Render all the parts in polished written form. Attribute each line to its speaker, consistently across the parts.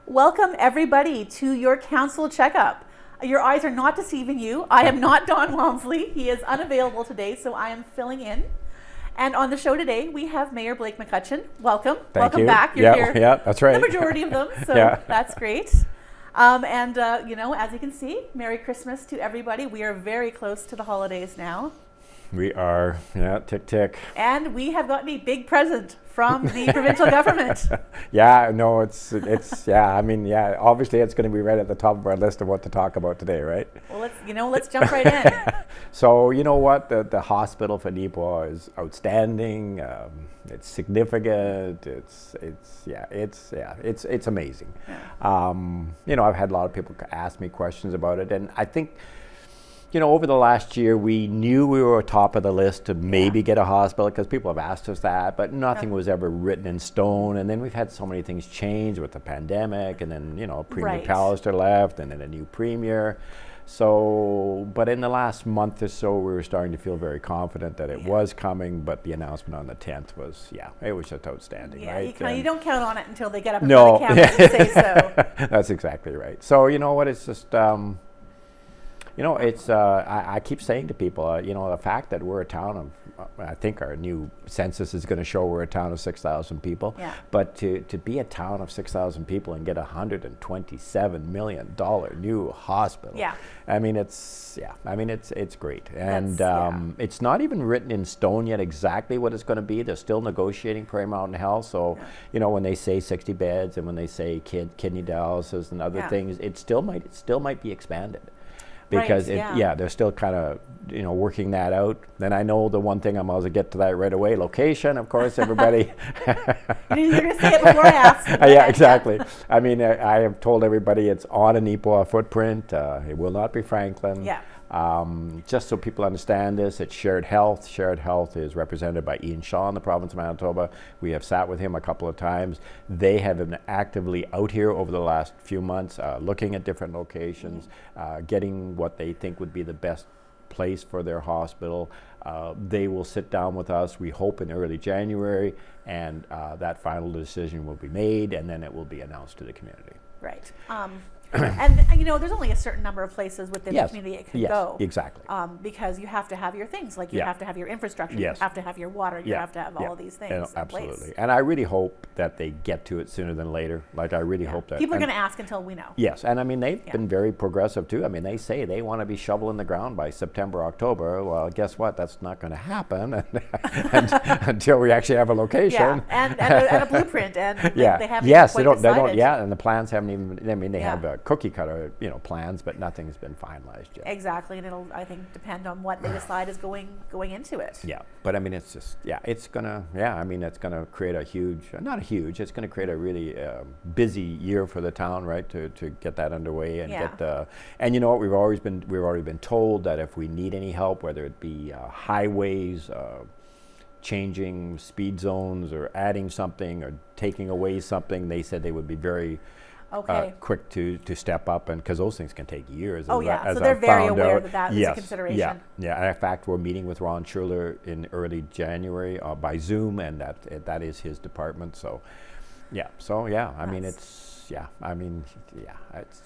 Speaker 1: Welcome everybody to your council checkup. Your eyes are not deceiving you. I am not Don Walmsley. He is unavailable today, so I am filling in. And on the show today, we have Mayor Blake McCutcheon. Welcome.
Speaker 2: Thank you.
Speaker 1: Back. You're here.
Speaker 2: Yeah, that's right.
Speaker 1: The majority of them, so that's great. As you can see, Merry Christmas to everybody. We are very close to the holidays now.
Speaker 2: We are, tick, tick.
Speaker 1: And we have gotten a big present from the provincial government.
Speaker 2: Obviously it's going to be right at the top of our list of what to talk about today, right?
Speaker 1: Well, let's jump right in.
Speaker 2: So, you know what? The hospital for Neepawa is outstanding. It's significant. It's amazing.
Speaker 1: Yeah.
Speaker 2: I've had a lot of people ask me questions about it, and I think, over the last year, we knew we were top of the list to maybe get a hospital because people have asked us that, but nothing was ever written in stone. And then we've had so many things change with the pandemic, and then, Premier Pallister left, and then a new premier. So, but in the last month or so, we were starting to feel very confident that it was coming, but the announcement on the 10th was, it was just outstanding, right?
Speaker 1: You don't count on it until they get up in front of the camera and say so.
Speaker 2: That's exactly right. So, you know what, it's just... I keep saying to people, the fact that we're a town of, I think our new census is going to show we're a town of 6,000 people. Yeah. But to be a town of 6,000 people and get $127 million new hospital.
Speaker 1: Yeah.
Speaker 2: It's great. And it's not even written in stone yet exactly what it's going to be. They're still negotiating Prairie Mountain Health. So, when they say 60 beds and when they say kidney dialysis and other things, it still might be expanded. Because they're still kind of working that out. Then I know the one thing I'm going to get to that right away. Location, of course, everybody.
Speaker 1: You're going to say it before I ask.
Speaker 2: Yeah, exactly. I mean, I have told everybody it's on a Neepawa footprint. It will not be Franklin.
Speaker 1: Yeah.
Speaker 2: Just so people understand this, it's Shared Health. Shared Health is represented by Ian Shaw in the province of Manitoba. We have sat with him a couple of times. They have been actively out here over the last few months, looking at different locations, getting what they think would be the best place for their hospital. They will sit down with us, we hope, in early January, and that final decision will be made, and then it will be announced to the community.
Speaker 1: Right. And there's only a certain number of places within the community it can go.
Speaker 2: Exactly.
Speaker 1: Because you have to have your things, like you have to have your infrastructure, you have to have your water, you have to have all of these things in
Speaker 2: absolutely.
Speaker 1: place.
Speaker 2: And I really hope that they get to it sooner than later. Like, I really hope that.
Speaker 1: People are going to ask until we know.
Speaker 2: Yes, and I mean, they've been very progressive too. I mean, they say they want to be shoveling the ground by September, October. Well, guess what? That's not going to happen until we actually have a location.
Speaker 1: Yeah, and a blueprint, and they haven't
Speaker 2: they
Speaker 1: quite
Speaker 2: don't,
Speaker 1: decided.
Speaker 2: and the plans haven't even, I mean, they have a cookie cutter, plans, but nothing's been finalized yet.
Speaker 1: Exactly, and it'll, I think, depend on what they decide is going into it.
Speaker 2: Yeah, but I mean, it's just, it's gonna create it's gonna create a really busy year for the town, right, to get that underway and get and you know what, we've already been told that if we need any help, whether it be highways, changing speed zones or adding something or taking away something, they said they would be very quick to step up, and because those things can take years.
Speaker 1: So they're very aware that is a consideration.
Speaker 2: Yeah. And in fact, we're meeting with Ron Schuler in early January by Zoom, and that is his department. So, I mean, it's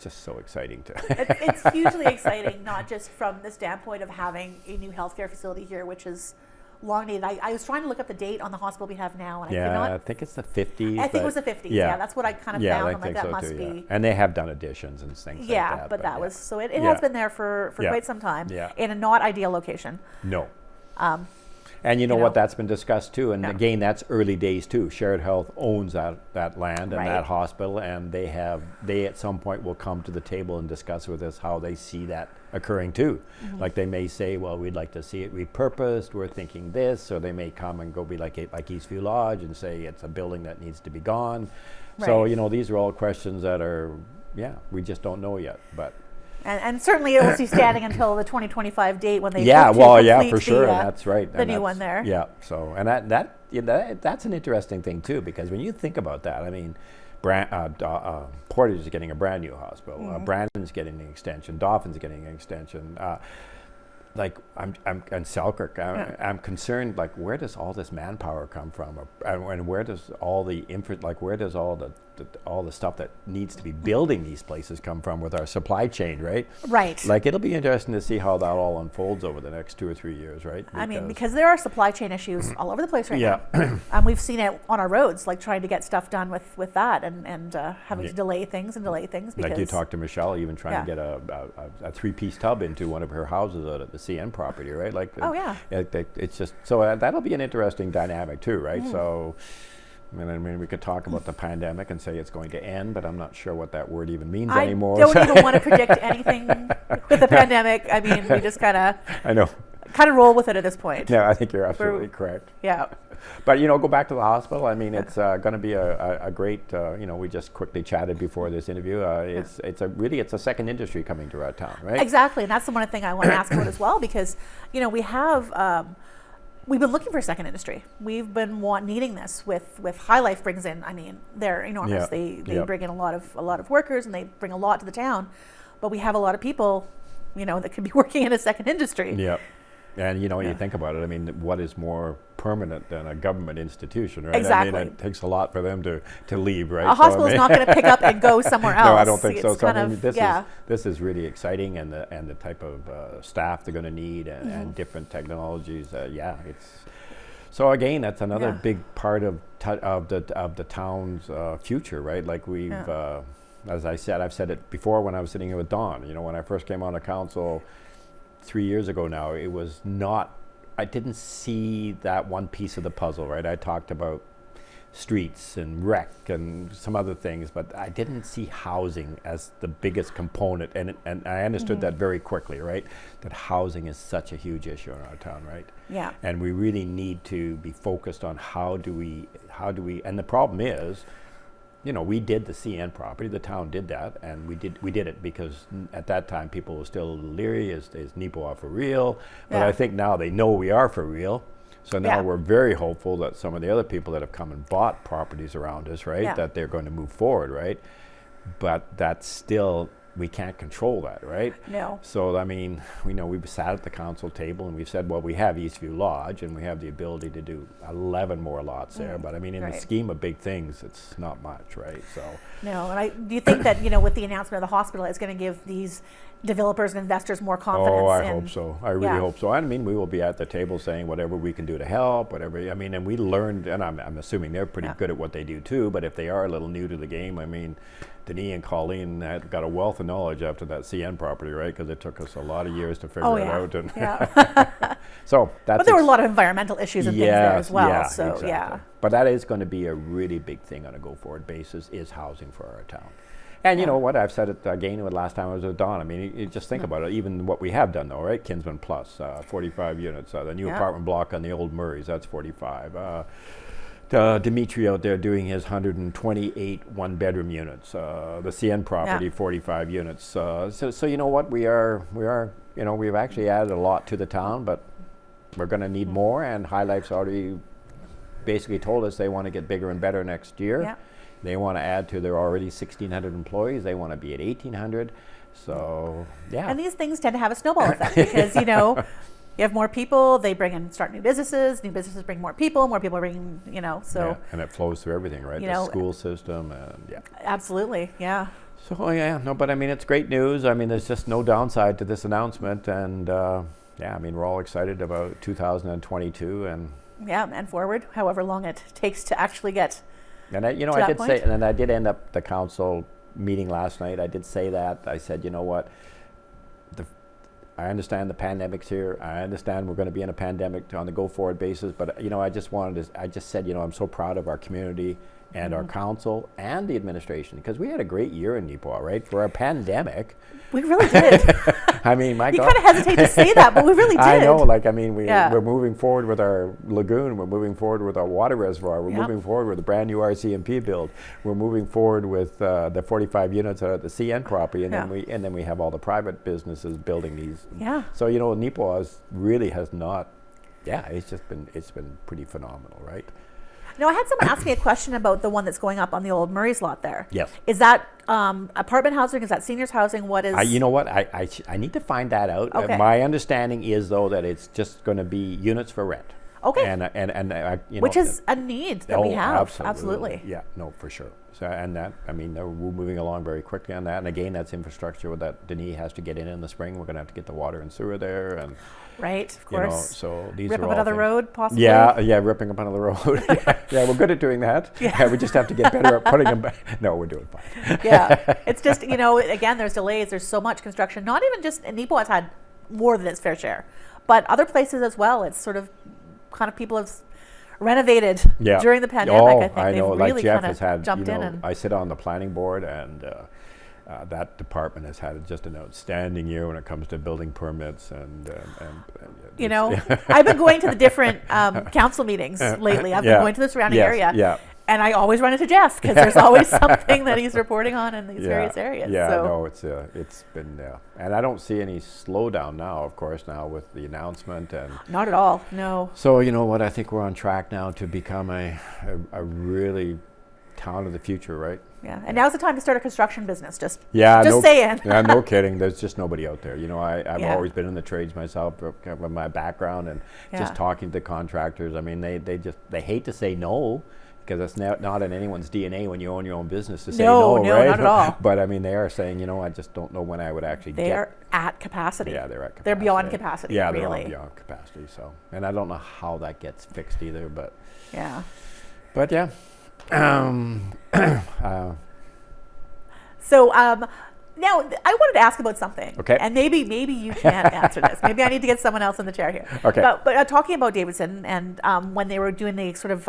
Speaker 2: just so exciting to.
Speaker 1: It's hugely exciting, not just from the standpoint of having a new healthcare facility here, which is long needed. I was trying to look up the date on the hospital we have now, and I could not.
Speaker 2: I think it's the 50s.
Speaker 1: I think it was the 50s. Yeah, that's what I kind of found. I'm like, that must be.
Speaker 2: Yeah. And they have done additions and things like that.
Speaker 1: Yeah, but that was, so it has been there for quite some time in a not ideal location.
Speaker 2: No. And you know what, that's been discussed too, and again, that's early days too. Shared Health owns that land and that hospital, and they at some point will come to the table and discuss with us how they see that occurring too. Mm-hmm. Like, they may say, well, we'd like to see it repurposed, we're thinking this, or they may come and go be like Eastview Lodge and say it's a building that needs to be gone. Right. So, these are all questions that are, we just don't know yet, but.
Speaker 1: And certainly it will be standing until the 2025 date when they
Speaker 2: for sure, and that's right.
Speaker 1: The new one there.
Speaker 2: Yeah. So, and that's an interesting thing too, because when you think about that, I mean, Portage is getting a brand new hospital. Mm-hmm. Brandon's getting an extension. Dawson's getting an extension. And Selkirk, I'm concerned, like, where does all this manpower come from, and where does all the where does all the all the stuff that needs to be building these places come from with our supply chain, right?
Speaker 1: Right.
Speaker 2: Like, it'll be interesting to see how that all unfolds over the next 2 or 3 years, right?
Speaker 1: I mean, because there are supply chain issues all over the place right
Speaker 2: Yeah.
Speaker 1: now. We've seen it on our roads, like trying to get stuff done with that, and having to delay things because
Speaker 2: Like you talked to Michelle, even trying to get a 3-piece tub into one of her houses out at the CN property, right? Like, it's just, so that'll be an interesting dynamic too, right? So, I mean, we could talk about the pandemic and say it's going to end, but I'm not sure what that word even means anymore.
Speaker 1: I don't even want to predict anything with the pandemic. I mean, we just kind of roll with it at this point.
Speaker 2: Yeah, I think you're absolutely correct.
Speaker 1: Yeah.
Speaker 2: But, go back to the hospital. I mean, it's going to be a great, we just quickly chatted before this interview. It's a second industry coming to our town, right?
Speaker 1: Exactly. And that's the one thing I want to ask about as well, because, we have, we've been looking for a second industry. We've been needing this with High Life brings in, I mean, they're enormous. They bring in a lot of workers, and they bring a lot to the town. But we have a lot of people, that could be working in a second industry.
Speaker 2: Yeah. And, you think about it, I mean, what is more permanent than a government institution, right?
Speaker 1: Exactly.
Speaker 2: I mean, it takes a lot for them to leave, right?
Speaker 1: A hospital is not going to pick up and go somewhere else.
Speaker 2: No, I don't think so.
Speaker 1: It's
Speaker 2: So, I mean, this is really exciting, and the type of staff they're going to need, and different technologies. So again, that's another big part of the town's future, right? Like we've, as I said, I've said it before when I was sitting here with Don. When I first came on the council 3 years ago now, it was not, I didn't see that one piece of the puzzle, right? I talked about streets and rec and some other things, but I didn't see housing as the biggest component, and I understood that very quickly, right? That housing is such a huge issue in our town, right?
Speaker 1: Yeah.
Speaker 2: And we really need to be focused on how do we, and the problem is, we did the CN property, the town did that, and we did it because at that time people were still leery, is Neepawa for real? But I think now they know we are for real. So now we're very hopeful that some of the other people that have come and bought properties around us, right, that they're going to move forward, right? But that's still, we can't control that, right?
Speaker 1: No.
Speaker 2: So, I mean, we've sat at the council table and we've said, well, we have Eastview Lodge and we have the ability to do 11 more lots there. But I mean, in the scheme of big things, it's not much, right? So.
Speaker 1: No, and do you think that, with the announcement of the hospital, it's going to give these developers and investors more confidence?
Speaker 2: Oh, I hope so. I really hope so. I mean, we will be at the table saying whatever we can do to help, whatever. I mean, and we learned, and I'm assuming they're pretty good at what they do too, but if they are a little new to the game, I mean, Denis and Colleen had got a wealth of knowledge after that CN property, right? Because it took us a lot of years to figure it out. And so that's.
Speaker 1: But there were a lot of environmental issues and things there as well.
Speaker 2: Yeah,
Speaker 1: so
Speaker 2: exactly. But that is going to be a really big thing on a go-forward basis, is housing for our town. And you know what, I've said it again the last time I was with Don. I mean, you just think about it, even what we have done though, right? Kinsman Plus, 45 units. The new apartment block on the Old Murrays, that's 45. Dimitri out there doing his 128 one-bedroom units. The CN property, 45 units. So you know what, we are, we've actually added a lot to the town, but we're going to need more. And High Life's already basically told us they want to get bigger and better next year.
Speaker 1: Yeah.
Speaker 2: They want to add to their already 1,600 employees. They want to be at 1,800. So, yeah.
Speaker 1: And these things tend to have a snowball effect because, you have more people, they start new businesses bring more people bring, so.
Speaker 2: Yeah, and it flows through everything, right? The school system, and
Speaker 1: Absolutely, yeah.
Speaker 2: So, but I mean, it's great news. I mean, there's just no downside to this announcement. And, I mean, we're all excited about 2022.
Speaker 1: And forward, however long it takes to actually get.
Speaker 2: And I did say, and I did end up the council meeting last night. I did say that. I said, you know what? I understand the pandemic's here. I understand we're going to be in a pandemic on the go-forward basis. But I just said, I'm so proud of our community and our council and the administration, because we had a great year in Neepawa, right? For our pandemic.
Speaker 1: We really did.
Speaker 2: I mean, my God.
Speaker 1: You kind of hesitate to say that, but we really did.
Speaker 2: I know, we're moving forward with our lagoon. We're moving forward with our water reservoir. We're moving forward with a brand new RCMP build. We're moving forward with the 45 units at the CN property, and then we have all the private businesses building these.
Speaker 1: Yeah.
Speaker 2: So Neepawa really has not. Yeah, it's been pretty phenomenal, right?
Speaker 1: No, I had someone ask me a question about the one that's going up on the Old Murray's lot there.
Speaker 2: Yes.
Speaker 1: Is that apartment housing? Is that seniors housing? What is?
Speaker 2: You know what? I need to find that out.
Speaker 1: Okay.
Speaker 2: My understanding is, though, that it's just going to be units for rent.
Speaker 1: Okay.
Speaker 2: And
Speaker 1: which is a need that we have.
Speaker 2: Absolutely. Yeah. No, for sure. So, and that, I mean, we're moving along very quickly on that. And again, that's infrastructure that Denis has to get in the spring. We're going to have to get the water and sewer there, and
Speaker 1: Right, of course.
Speaker 2: So these
Speaker 1: Rip
Speaker 2: are
Speaker 1: up
Speaker 2: all
Speaker 1: another
Speaker 2: things.
Speaker 1: road, possibly.
Speaker 2: Yeah, ripping up another road. Yeah, we're good at doing that.
Speaker 1: Yeah.
Speaker 2: We just have to get better at putting them back. No, we're doing fine.
Speaker 1: Yeah, it's just, again, there's delays. There's so much construction. Not even just, Neepawa's had more than its fair share, but other places as well. It's sort of kind of people have renovated during the pandemic. I think
Speaker 2: I know.
Speaker 1: they've
Speaker 2: Like
Speaker 1: really
Speaker 2: Jeff
Speaker 1: kind
Speaker 2: has
Speaker 1: of
Speaker 2: had,
Speaker 1: jumped in. And
Speaker 2: I sit on the planning board, and that department has had just an outstanding year when it comes to building permits and
Speaker 1: I've been going to the different council meetings lately. I've been going to the surrounding area.
Speaker 2: Yeah.
Speaker 1: And I always run into Jeff because there's always something that he's reporting on in these various areas.
Speaker 2: Yeah,
Speaker 1: so.
Speaker 2: no, it's been, and I don't see any slowdown now, of course, now with the announcement. And
Speaker 1: not at all, no.
Speaker 2: So, you know what, I think we're on track now to become a really town of the future, right?
Speaker 1: Yeah, and now's the time to start a construction business, just
Speaker 2: no,
Speaker 1: saying.
Speaker 2: Yeah, no kidding. There's just nobody out there. I've
Speaker 1: Yeah.
Speaker 2: always been in the trades myself from my background, and just talking to contractors. I mean, they hate to say no, because it's not in anyone's DNA when you own your own business to say no, right?
Speaker 1: Not at all.
Speaker 2: But I mean, they are saying, I just don't know when I would actually
Speaker 1: They're at capacity.
Speaker 2: Yeah, they're at capacity.
Speaker 1: They're beyond capacity,
Speaker 2: yeah,
Speaker 1: really.
Speaker 2: they're all beyond capacity. So, and I don't know how that gets fixed either, but.
Speaker 1: Yeah.
Speaker 2: But yeah.
Speaker 1: So now I wanted to ask about something.
Speaker 2: Okay.
Speaker 1: And maybe you can't answer this. Maybe I need to get someone else in the chair here.
Speaker 2: Okay.
Speaker 1: But talking about Davidson and when they were doing the sort of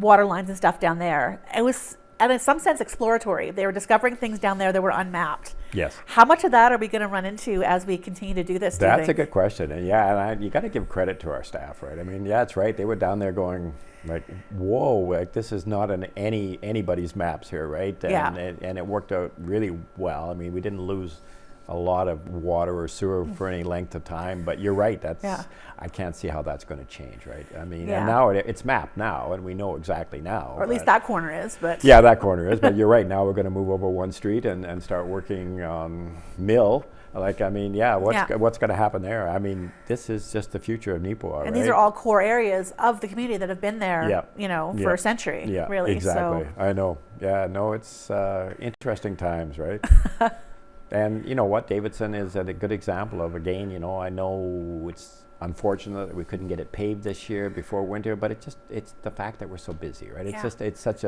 Speaker 1: water lines and stuff down there, it was, and in some sense, exploratory. They were discovering things down there that were unmapped.
Speaker 2: Yes.
Speaker 1: How much of that are we going to run into as we continue to do this?
Speaker 2: That's a good question. And you got to give credit to our staff, right? I mean, it's right. They were down there going like, whoa, like this is not anybody's maps here, right? And it worked out really well. I mean, we didn't lose a lot of water or sewer for any length of time, but you're right. I can't see how that's going to change, right? I mean, and now it's mapped now, and we know exactly now.
Speaker 1: Or at least that corner is, but.
Speaker 2: Yeah, that corner is, but you're right. Now we're going to move over one street and start working on Mill. Like, I mean, what's going to happen there? I mean, this is just the future of Neepawa, right?
Speaker 1: And these are all core areas of the community that have been there, for a century, really.
Speaker 2: Exactly.
Speaker 1: So.
Speaker 2: I know. Yeah, no, it's interesting times, right? And you know what, Davidson is a good example of, again, I know it's unfortunate that we couldn't get it paved this year before winter, but it's the fact that we're so busy, right? It's such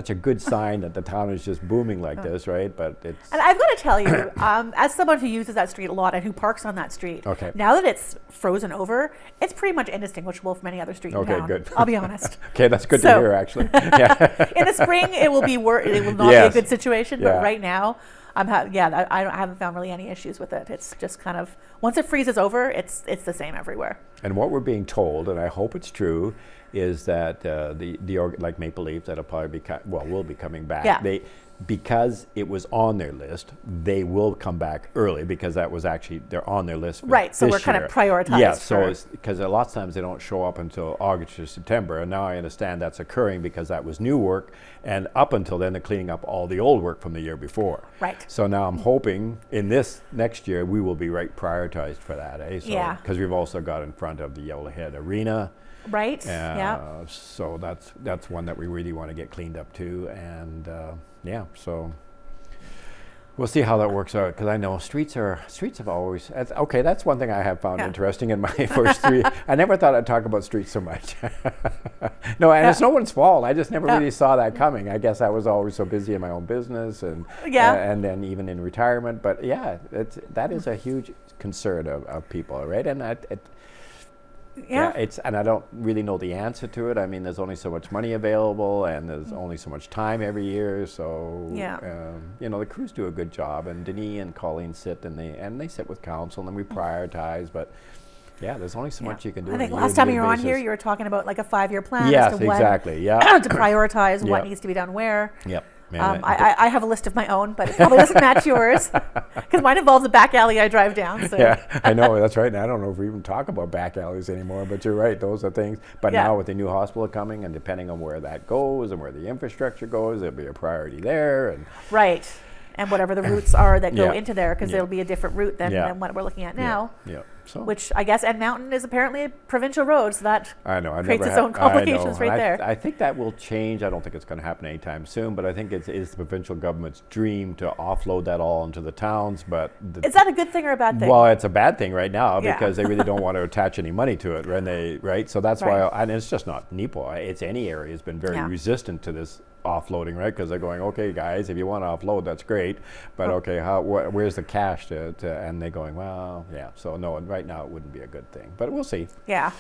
Speaker 2: a good sign that the town is just booming like this, right? But it's.
Speaker 1: And I've got to tell you, as someone who uses that street a lot and who parks on that street, now that it's frozen over, it's pretty much indistinguishable from any other street in town. Good. I'll be honest.
Speaker 2: Okay, that's good to hear, actually.
Speaker 1: In the spring, it will be it will not be a good situation, but right now. I haven't found really any issues with it. It's just kind of, once it freezes over, it's the same everywhere.
Speaker 2: And what we're being told, and I hope it's true, is that like Maple Leaf, that'll probably will be coming back.
Speaker 1: Yeah.
Speaker 2: Because it was on their list, they will come back early because that was actually, they're on their list for
Speaker 1: right, so
Speaker 2: this
Speaker 1: we're kind
Speaker 2: year.
Speaker 1: of prioritized.
Speaker 2: Yeah, so it's because a lot of times they don't show up until August or September, and now I understand that's occurring because that was new work, and up until then they're cleaning up all the old work from the year before.
Speaker 1: Right.
Speaker 2: So now I'm hoping in this next year we will be prioritized for that, eh? So, because we've also got in front of the Yellowhead Arena.
Speaker 1: Right.
Speaker 2: So that's one that we really want to get cleaned up too, and so we'll see how that works out. Because I know streets have always that's one thing I have found interesting in my first three. I never thought I'd talk about streets so much. No, and it's no one's fault. I just never really saw that coming. I guess I was always so busy in my own business and then even in retirement. But that is a huge concern of people, right? And and I don't really know the answer to it. I mean, there's only so much money available, and there's only so much time every year. So, the crews do a good job, and Denis and Colleen sit and they sit with council, and we prioritize. But there's only so much you can do.
Speaker 1: I think last time you were on here, you were talking about like a 5-year plan.
Speaker 2: Yes,
Speaker 1: as to
Speaker 2: exactly. Yeah.
Speaker 1: To prioritize what needs to be done where.
Speaker 2: Yep.
Speaker 1: I have a list of my own, but it probably doesn't match yours because mine involves a back alley I drive down. So.
Speaker 2: Yeah, I know, that's right. And I don't know if we even talk about back alleys anymore, but you're right, those are things. But now with the new hospital coming, and depending on where that goes and where the infrastructure goes, there'll be a priority there. And
Speaker 1: right. and whatever the routes are that go
Speaker 2: Yeah.
Speaker 1: into there, because
Speaker 2: Yeah.
Speaker 1: it'll be a different route than,
Speaker 2: Yeah.
Speaker 1: than what we're looking at now.
Speaker 2: Yeah. So
Speaker 1: Which I guess, and Mountain is apparently a provincial road, so that
Speaker 2: I know. I
Speaker 1: creates
Speaker 2: never
Speaker 1: its
Speaker 2: had-
Speaker 1: own complications
Speaker 2: I know.
Speaker 1: right there.
Speaker 2: I think that will change. I don't think it's going to happen anytime soon, but I think it is the provincial government's dream to offload that all into the towns. But
Speaker 1: Is that a good thing or a bad thing?
Speaker 2: well, it's a bad thing right now
Speaker 1: Yeah.
Speaker 2: because they really don't want to attach any money to it, right? So that's
Speaker 1: Right.
Speaker 2: why, and it's just not Neepawa. It's any area has been very
Speaker 1: Yeah.
Speaker 2: resistant to this offloading, right? Because they're going, okay, guys, if you want to offload, that's great, but
Speaker 1: Oh.
Speaker 2: okay, where's the cash to? And they're going, well, yeah. So no, and right now it wouldn't be a good thing, but we'll see.
Speaker 1: Yeah.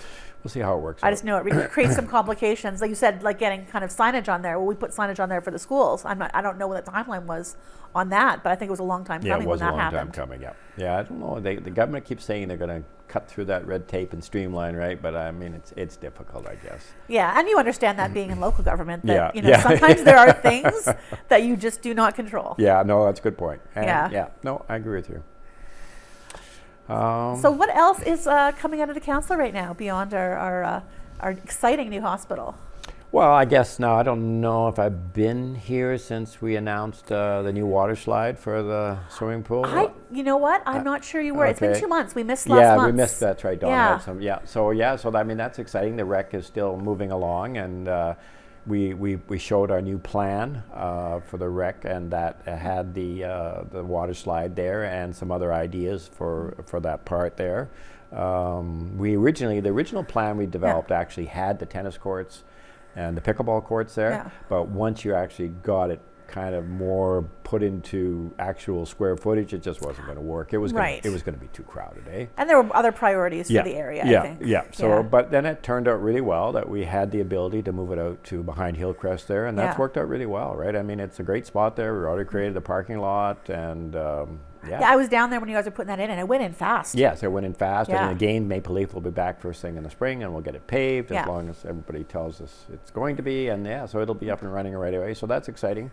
Speaker 2: We'll see how it works.
Speaker 1: I
Speaker 2: out.
Speaker 1: just know it creates some complications. Like you said, like getting kind of signage on there. Well, we put signage on there for the schools. I don't know what the timeline was on that, but I think it was a long time
Speaker 2: Yeah,
Speaker 1: coming
Speaker 2: it was
Speaker 1: when
Speaker 2: a
Speaker 1: that
Speaker 2: long
Speaker 1: happened.
Speaker 2: time coming. Yeah. I don't know. The government keeps saying they're going to cut through that red tape and streamline, right? But I mean, it's difficult, I guess.
Speaker 1: Yeah, and you understand that being in local government, that
Speaker 2: Yeah, yeah.
Speaker 1: sometimes there are things that you just do not control.
Speaker 2: Yeah, no, that's a good point. And
Speaker 1: Yeah.
Speaker 2: No, I agree with you.
Speaker 1: So what else is coming out of the council right now beyond our exciting new hospital?
Speaker 2: Well, I guess now I don't know if I've been here since we announced the new water slide for the swimming pool.
Speaker 1: You know what? I'm not sure you were. It's been
Speaker 2: okay.
Speaker 1: 2 months. We missed last month.
Speaker 2: We missed. That's right, Dawn.
Speaker 1: Yeah.
Speaker 2: So I mean, that's exciting. The rec is still moving along, and we showed our new plan for the rec, and that had the water slide there and some other ideas for that part there. The original plan we developed actually had the tennis courts and the pickleball courts there,
Speaker 1: Yeah.
Speaker 2: but once you actually got it kind of more put into actual square footage, it just wasn't going to work. It was
Speaker 1: Right.
Speaker 2: going to be too crowded, eh?
Speaker 1: And there were other priorities for the area, I think.
Speaker 2: So, but then it turned out really well that we had the ability to move it out to behind Hillcrest there, and that's
Speaker 1: Yeah.
Speaker 2: worked out really well, right? I mean, it's a great spot there. We already created the parking lot, and
Speaker 1: Yeah, I was down there when you guys were putting that in, and it went in fast.
Speaker 2: Yes, it went in fast,
Speaker 1: Yeah.
Speaker 2: and again, Maple Leaf will be back first thing in the spring, and we'll get it paved
Speaker 1: Yeah.
Speaker 2: as long as everybody tells us it's going to be, and so it'll be up and running right away. So that's exciting.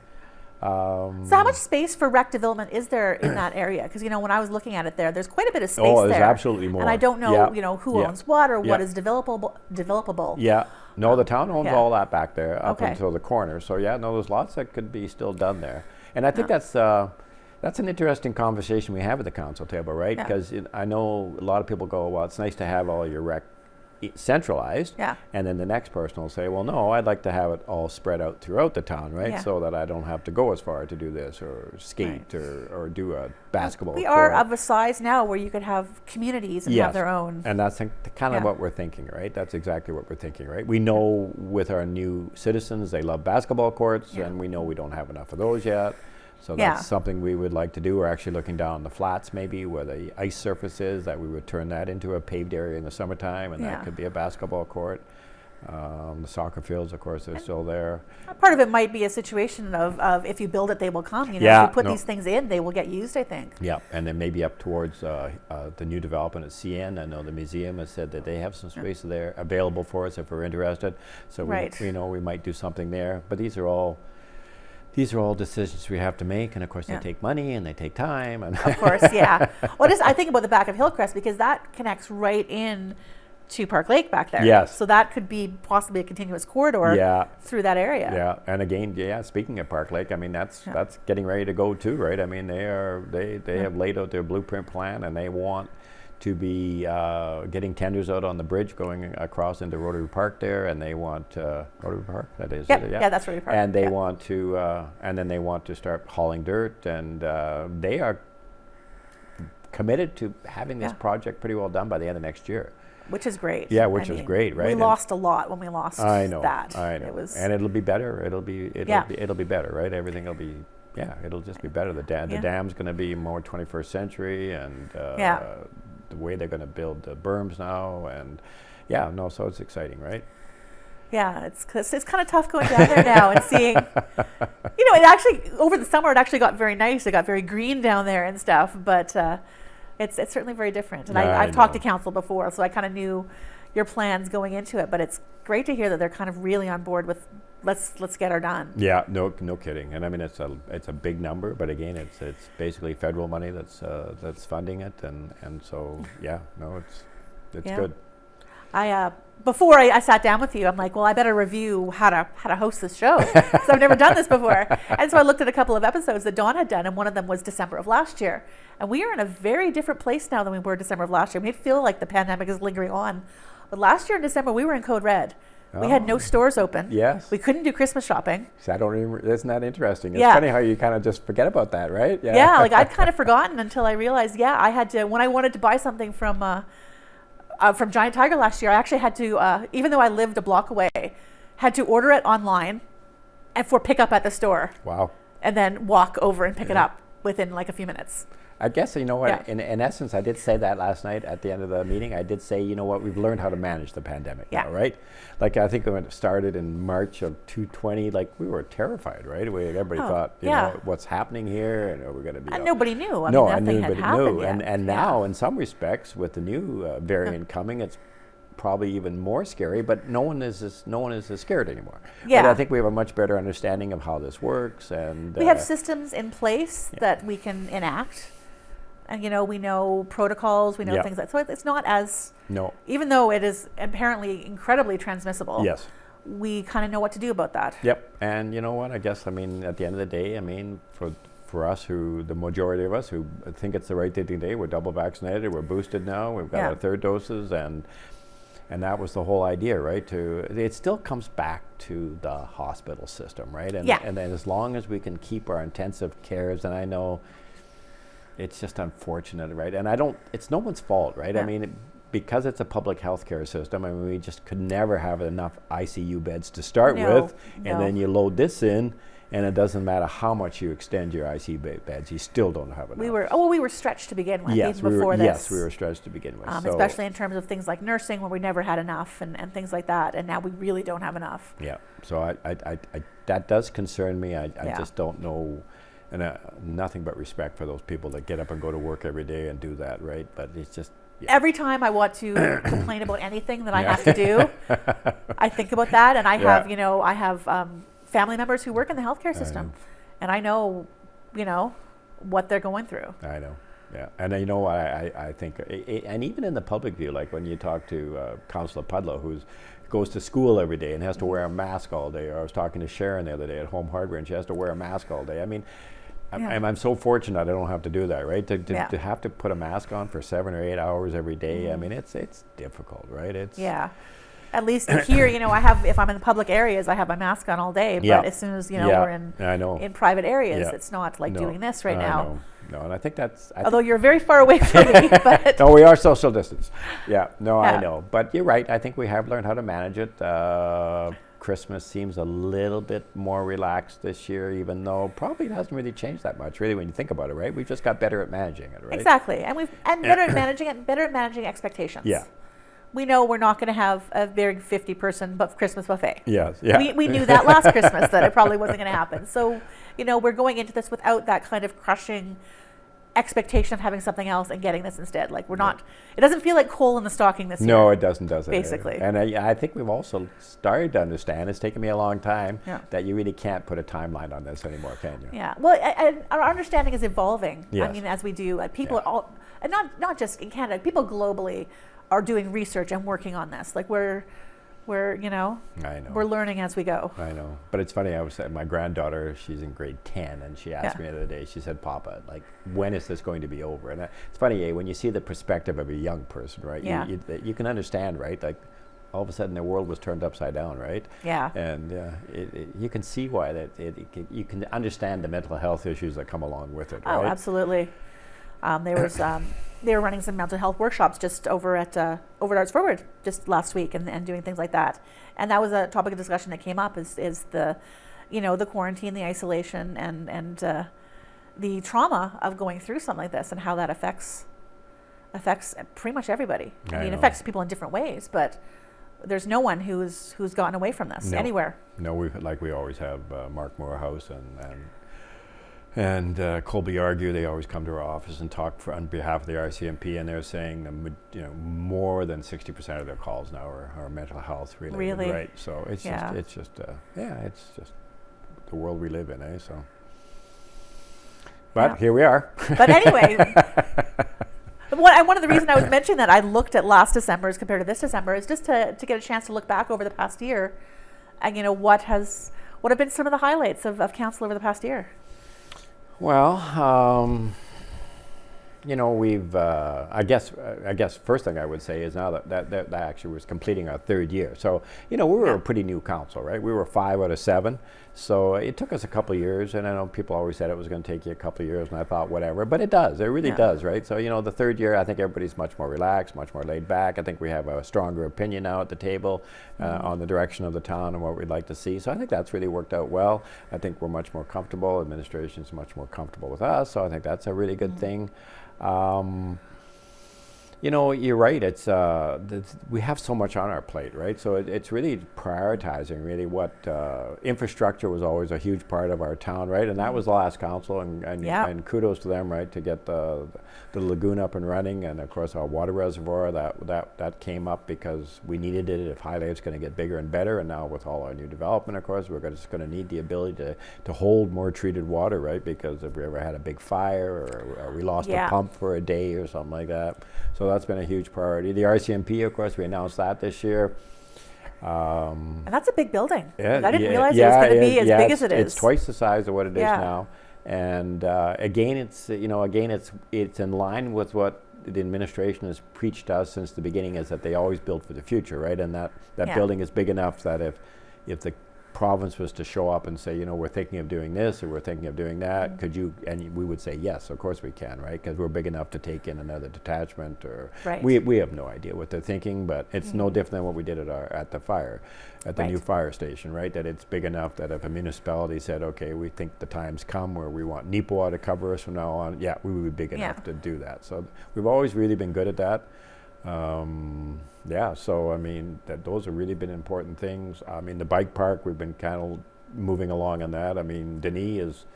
Speaker 1: So how much space for rec development is there in that area? Because when I was looking at it there's quite a bit of space there.
Speaker 2: Oh, there's absolutely more.
Speaker 1: And I don't know,
Speaker 2: Yeah.
Speaker 1: who
Speaker 2: Yeah.
Speaker 1: owns what or what
Speaker 2: Yeah.
Speaker 1: is developable.
Speaker 2: Yeah, no, the town owns
Speaker 1: Yeah.
Speaker 2: all that back there up
Speaker 1: Okay.
Speaker 2: until the corner. So yeah, no, there's lots that could be still done there, and I think that's an interesting conversation we have at the council table, right?
Speaker 1: Yeah.
Speaker 2: Because I know a lot of people go, well, it's nice to have all your rec centralized,
Speaker 1: Yeah.
Speaker 2: and then the next person will say, well, no, I'd like to have it all spread out throughout the town, right?
Speaker 1: Yeah.
Speaker 2: So that I don't have to go as far to do this or skate or do a basketball
Speaker 1: We
Speaker 2: court.
Speaker 1: are of a size now where you could have communities and have their own.
Speaker 2: And that's kind of
Speaker 1: Yeah.
Speaker 2: what we're thinking, right? That's exactly what we're thinking, right? We know with our new citizens, they love basketball courts,
Speaker 1: Yeah.
Speaker 2: and we know we don't have enough of those yet. So
Speaker 1: Yeah.
Speaker 2: that's something we would like to do. We're actually looking down the flats maybe where the ice surface is, that we would turn that into a paved area in the summertime, and
Speaker 1: Yeah.
Speaker 2: that could be a basketball court. The soccer fields, of course, are still there.
Speaker 1: Part of it might be a situation of if you build it, they will come.
Speaker 2: Yeah,
Speaker 1: if you put
Speaker 2: no.
Speaker 1: these things in, they will get used, I think.
Speaker 2: Yeah, and then maybe up towards the new development at CN. I know the museum has said that they have some space there available for us if we're interested. So
Speaker 1: Right.
Speaker 2: we might do something there. But these are all decisions we have to make, and of course
Speaker 1: Yeah.
Speaker 2: they take money and they take time. And
Speaker 1: Of course, yeah. Well, I think about the back of Hillcrest because that connects right in to Park Lake back there.
Speaker 2: Yes.
Speaker 1: So that could be possibly a continuous corridor
Speaker 2: Yeah.
Speaker 1: through that area.
Speaker 2: Yeah, and again, speaking of Park Lake, I mean that's getting ready to go too, right? I mean they have laid out their blueprint plan, and they want to be getting tenders out on the bridge going across into Rotary Park there, and they want Rotary Park, that is.
Speaker 1: Yep. Yeah, that's Rotary Park.
Speaker 2: And they
Speaker 1: Yeah.
Speaker 2: want to, and then they want to start hauling dirt, and they are committed to having this
Speaker 1: Yeah.
Speaker 2: project pretty well done by the end of next year.
Speaker 1: Which is great.
Speaker 2: Yeah, which is great, right?
Speaker 1: We
Speaker 2: And
Speaker 1: lost a lot when we lost
Speaker 2: I know,
Speaker 1: that.
Speaker 2: I know,
Speaker 1: It was,
Speaker 2: and it'll be better. It'll be better, right? Everything will be, it'll just be better. The dam's going to be more 21st century, and the way they're going to build the berms now, and so it's exciting, right?
Speaker 1: yeah, it's kind of tough going down there now and seeing, it actually, over the summer, it actually got very nice. It got very green down there and stuff, but it's certainly very different. And I've talked to council before, so I kind of knew your plans going into it, but it's great to hear that they're kind of really on board with let's get her done.
Speaker 2: Yeah, no kidding. And I mean, it's a big number, but again, it's basically federal money that's funding it, and so it's good.
Speaker 1: Before I sat down with you, I'm like, well, I better review how to host this show, because I've never done this before. And so I looked at a couple of episodes that Dawn had done, and one of them was December of last year. And we are in a very different place now than we were December of last year. We feel like the pandemic is lingering on. But last year in December, we were in code red. We had no stores open.
Speaker 2: Yes.
Speaker 1: We couldn't do Christmas shopping.
Speaker 2: So isn't that interesting? It's funny how you kind of just forget about that, right?
Speaker 1: Yeah, like I'd kind of forgotten until I realized, I had to, when I wanted to buy something from Giant Tiger last year, I actually had to, even though I lived a block away, had to order it online and for pickup at the store.
Speaker 2: Wow.
Speaker 1: And then walk over and pick it up within like a few minutes.
Speaker 2: I guess, you know what, in essence, I did say that last night at the end of the meeting. I did say, you know what, we've learned how to manage the pandemic now, right? Like, I think when it started in March of 2020, like, we were terrified, right? Everybody thought, you know, what's happening here, and we're going to be...
Speaker 1: And nobody knew.
Speaker 2: I mean, nothing had happened yet. And now, in some respects, with the new variant coming, it's probably even more scary, but no one is as scared anymore.
Speaker 1: Yeah.
Speaker 2: But I think we have a much better understanding of how this works, and...
Speaker 1: we have systems in place that we can enact. And, you know, we know protocols, we know things like, so it's not as, even though it is apparently incredibly transmissible, we kind of know what to do about that.
Speaker 2: Yep. And you know what, I guess, I mean, at the end of the day, I mean, for us the majority of us who think it's the right thing today, we're double vaccinated, we're boosted now, we've got our third doses, and that was the whole idea, right? It still comes back to the hospital system, right? And then as long as we can keep our intensive cares, and I know, it's just unfortunate, right? And it's no one's fault, right? I mean, because it's a public healthcare system, I mean, we just could never have enough ICU beds to start with. And then you load this in, and it doesn't matter how much you extend your ICU beds, you still don't have enough.
Speaker 1: We were stretched to begin with, even before this.
Speaker 2: Yes, we were stretched to begin with.
Speaker 1: Especially in terms of things like nursing, where we never had enough, and things like that. And now we really don't have enough.
Speaker 2: Yeah, so I that does concern me. I just don't know. And nothing but respect for those people that get up and go to work every day and do that, right? But it's just...
Speaker 1: Every time I want to complain about anything that I have to do, I think about that. And I have, I have family members who work in the healthcare system. And I know, what they're going through.
Speaker 2: I know, yeah. And you know what, I think, and even in the public view, like when you talk to Councillor Pudlow, who's goes to school every day and has to wear a mask all day. Or I was talking to Sharon the other day at Home Hardware, and she has to wear a mask all day. I mean, I'm so fortunate I don't have to do that, right? To have to put a mask on for 7 or 8 hours every day. I mean, it's difficult, right?
Speaker 1: At least here, I have, if I'm in the public areas, I have my mask on all day. But as soon as we're in private areas, it's not like doing this right now.
Speaker 2: No, and I think that's...
Speaker 1: Although you're very far away from me, but...
Speaker 2: No, we are social distance. I know. But you're right. I think we have learned how to manage it. Christmas seems a little bit more relaxed this year, even though probably it hasn't really changed that much, really, when you think about it, right? We've just got better at managing it, right?
Speaker 1: Exactly. And better at managing it, better at managing expectations.
Speaker 2: Yeah.
Speaker 1: We know we're not going to have a very 50-person Christmas buffet.
Speaker 2: Yes, yeah.
Speaker 1: We knew that last Christmas that it probably wasn't going to happen. So, we're going into this without that kind of crushing expectation of having something else and getting this instead. Like, we're not, it doesn't feel like coal in the stocking this year.
Speaker 2: No, it doesn't, does it?
Speaker 1: Basically.
Speaker 2: And I think we've also started to understand, it's taken me a long time, that you really can't put a timeline on this anymore, can you?
Speaker 1: Yeah. Well, our understanding is evolving.
Speaker 2: Yes.
Speaker 1: I mean, as we do, people are all, and not just in Canada, people globally are doing research and working on this. Like, we're I know. We're learning as we go.
Speaker 2: I know. But it's funny, my granddaughter, she's in grade 10, and she asked me the other day, she said, Papa, like, when is this going to be over? And it's funny, when you see the perspective of a young person, right? You can understand, right? Like, all of a sudden, their world was turned upside down, right? Yeah. And you can see why you can understand the mental health issues that come along with it, right?
Speaker 1: Oh, absolutely. They were running some mental health workshops just over at Arts Forward just last week and doing things like that. And that was a topic of discussion that came up is the, the quarantine, the isolation, and the trauma of going through something like this and how that affects pretty much everybody. I mean, it affects people in different ways, but there's no one who's gotten away from this anywhere. No,
Speaker 2: we always have Mark Morehouse and Colby Argue. They always come to our office and talk on behalf of the RCMP, and they're saying more than 60% of their calls now are mental health related. Really? Right. So it's just the world we live in, eh? So, but here we are.
Speaker 1: But anyway, One of the reasons I was mentioning that I looked at last December as compared to this December is just to get a chance to look back over the past year, and what have been some of the highlights of council over the past year.
Speaker 2: Well, we've, I guess first thing I would say is now that actually was completing our third year. So, we were a pretty new council, right? We were 5 out of 7. So it took us a couple of years, and I know people always said it was going to take you a couple of years, and I thought whatever, but it does. It really does, right? So, the third year, I think everybody's much more relaxed, much more laid back. I think we have a stronger opinion now at the table on the direction of the town and what we'd like to see. So I think that's really worked out well. I think we're much more comfortable. Administration's much more comfortable with us, so I think that's a really good thing. You're right. It's we have so much on our plate, right? So it's really prioritizing really what infrastructure was always a huge part of our town, right? And that was the last council, and kudos to them, right, to get the lagoon up and running, and of course our water reservoir that came up because we needed it. If High Lake's going to get bigger and better, and now with all our new development, of course, we're just going to need the ability to hold more treated water, right? Because if we ever had a big fire or we lost a pump for a day or something like that. So that's been a huge priority. The RCMP, of course, we announced that this year.
Speaker 1: And that's a big building.
Speaker 2: Yeah,
Speaker 1: I didn't realize it was going to be as big as it is.
Speaker 2: It's twice the size of what it is now. And again, it's in line with what the administration has preached to us since the beginning, is that they always build for the future, right? And that building is big enough that if the province was to show up and say, we're thinking of doing this or we're thinking of doing that, could you? And we would say yes, of course we can, right? Because we're big enough to take in another detachment, or we have no idea what they're thinking, but it's no different than what we did at the new fire station, right? That it's big enough that if a municipality said, okay, we think the time's come where we want Neepawa to cover us from now on, we would be big enough to do that. So we've always really been good at that. So I mean, those have really been important things. I mean, the bike park, we've been kind of moving along on that. I mean, Denis has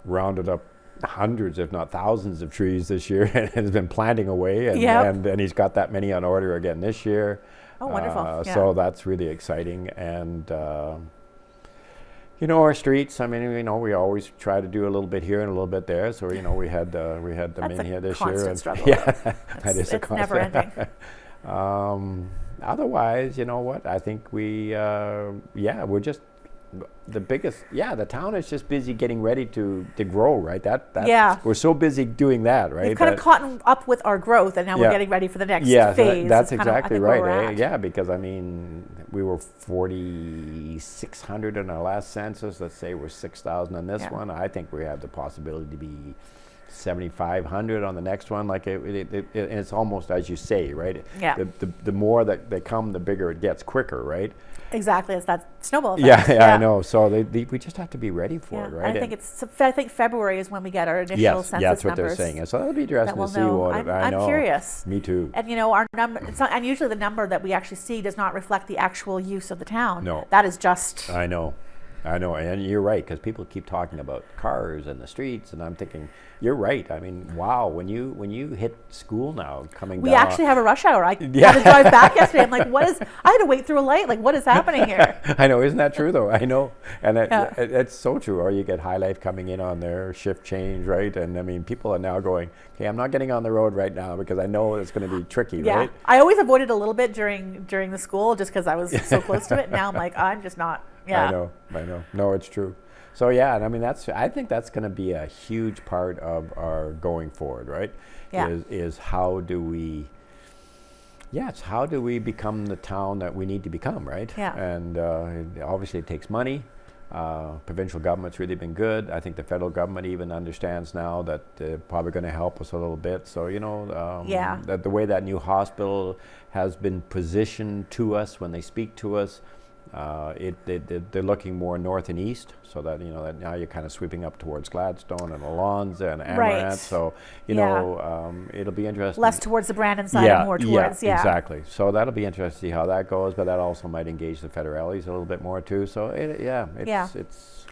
Speaker 2: rounded up hundreds, if not thousands, of trees this year and has been planting away, and he's got that many on order again this year.
Speaker 1: Oh, wonderful!
Speaker 2: So that's really exciting, and our streets. I mean, we always try to do a little bit here and a little bit there. So we had the main here this year.
Speaker 1: Constant struggle.
Speaker 2: That is a constant.
Speaker 1: Never ending.
Speaker 2: Otherwise, you know what? I think we're just the biggest. The town is just busy getting ready to grow, right? We're so busy doing that, right?
Speaker 1: We've kind of caught up with our growth, and now we're getting ready for the next phase.
Speaker 2: That's exactly right. Because I mean, we were 4,600 in our last census. Let's say we're 6,000 on this one. I think we have the possibility to be 7,500 on the next one. Like it's almost as you say, right? The more that they come, the bigger it gets, quicker, right?
Speaker 1: Exactly, it's that snowball effect.
Speaker 2: I know. So we just have to be ready for it, right?
Speaker 1: I think February is when we get our initial census numbers.
Speaker 2: That's what they're saying. So that'll be interesting to see what I know.
Speaker 1: I'm curious.
Speaker 2: Me too.
Speaker 1: And our number, and usually the number that we actually see does not reflect the actual use of the town.
Speaker 2: No.
Speaker 1: That is just.
Speaker 2: I know, and you're right, because people keep talking about cars and the streets, and I'm thinking, you're right. I mean, wow, when you hit school now, coming down.
Speaker 1: We actually have a rush hour. I had to drive back yesterday. I'm like, I had to wait through a light. Like, what is happening here?
Speaker 2: I know, isn't that true though? I know, and it's so true. Or you get High Life coming in on their shift change, right? And I mean, people are now going, okay, I'm not getting on the road right now because I know it's going to be tricky, right?
Speaker 1: I always avoided a little bit during the school just because I was so close to it. Now I'm like, I'm just not.
Speaker 2: I know. No, it's true. So and I mean I think that's going to be a huge part of our going forward, right? Is how do we become the town that we need to become, right? And obviously it takes money. Provincial government's really been good. I think the federal government even understands now that they're probably going to help us a little bit. So that the way that new hospital has been positioned to us when they speak to us. They're looking more north and east, so that that now you're kind of sweeping up towards Gladstone and Alonza and Amaranth. So it'll be interesting.
Speaker 1: Less towards the Brandon side and more towards
Speaker 2: exactly. So that'll be interesting to see how that goes, but that also might engage the federales a little bit more too. So it's.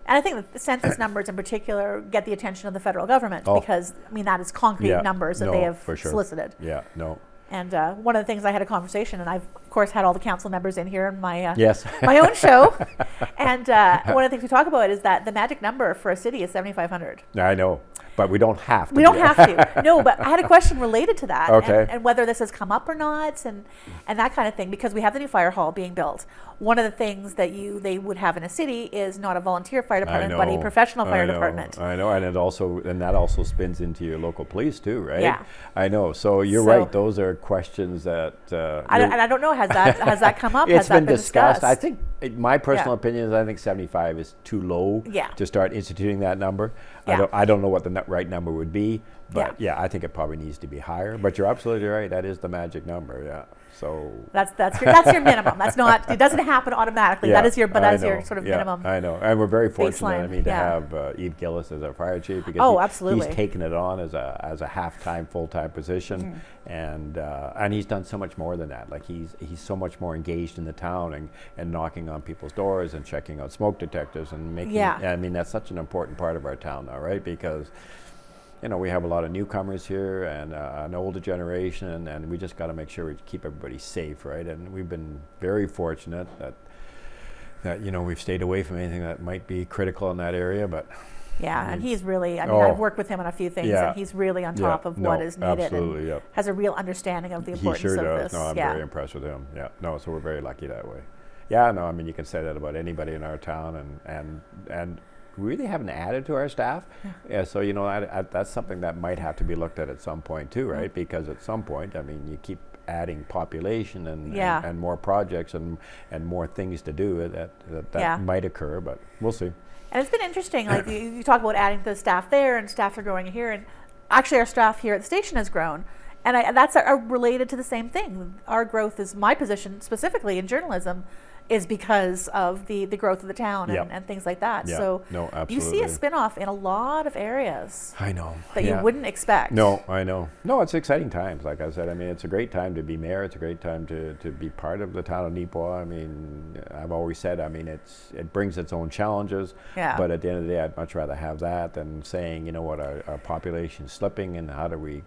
Speaker 1: And I think the census numbers in particular get the attention of the federal government because that is concrete numbers that they have solicited. And one of the things I had a conversation, and I've of course had all the council members in here in my my own show, and one of the things we talk about is that the magic number for a city is 7,500.
Speaker 2: I know, But we don't have to.
Speaker 1: We don't have to. No, but I had a question related to that.
Speaker 2: Okay.
Speaker 1: And whether this has come up or not, and that kind of thing, because we have the new fire hall being built. One of the things that they would have in a city is not a volunteer fire department, but a professional fire department.
Speaker 2: I know, and that also spins into your local police too, right?
Speaker 1: Yeah.
Speaker 2: I know. So you're right. Those are questions that.
Speaker 1: I don't know. Has that come up?
Speaker 2: It's
Speaker 1: has
Speaker 2: been
Speaker 1: that been discussed?
Speaker 2: I think my personal opinion is I think 75 is too low to start instituting that number.
Speaker 1: Yeah.
Speaker 2: I don't know what the right number would be, but I think it probably needs to be higher. But you're absolutely right. That is the magic number. Yeah. So
Speaker 1: that's your minimum. That's not. It doesn't happen automatically. That is your sort of minimum.
Speaker 2: I know, and we're very fortunate.
Speaker 1: Baseline.
Speaker 2: To have Eve Gillis as our fire chief because
Speaker 1: absolutely.
Speaker 2: He's taken it on as a half-time, full-time position, and he's done so much more than that. Like he's so much more engaged in the town and knocking on people's doors and checking out smoke detectors and making. I mean, that's such an important part of our town now, right? Because we have a lot of newcomers here and an older generation, and we just got to make sure we keep everybody safe, right? And we've been very fortunate that we've stayed away from anything that might be critical in that area, but.
Speaker 1: Yeah, and he's really, I've worked with him on a few things, and he's really on top of what is needed.
Speaker 2: Absolutely,
Speaker 1: and has a real understanding of the importance of this.
Speaker 2: No, I'm very impressed with him. Yeah, no, so we're very lucky that way. Yeah, no, I mean, you can say that about anybody in our town, and we really haven't added to our staff. Yeah, so that's something that might have to be looked at some point too, right? Because at some point, I mean, you keep adding population and more projects and more things to do that might occur, but we'll see.
Speaker 1: And it's been interesting, like you talk about adding the staff there, and staff are growing here, and actually our staff here at the station has grown, and that's related to the same thing. Our growth is my position specifically in journalism is because of the growth of the town and things like that.
Speaker 2: Yeah.
Speaker 1: So
Speaker 2: no, absolutely.
Speaker 1: You see a spin-off in a lot of areas.
Speaker 2: I know.
Speaker 1: That you wouldn't expect.
Speaker 2: No, I know. No, it's exciting times, like I said. I mean, it's a great time to be mayor. It's a great time to be part of the town of Neepawa. I mean, I've always said, I mean, it brings its own challenges.
Speaker 1: Yeah.
Speaker 2: But at the end of the day, I'd much rather have that than saying, you know what, our population is slipping and how do we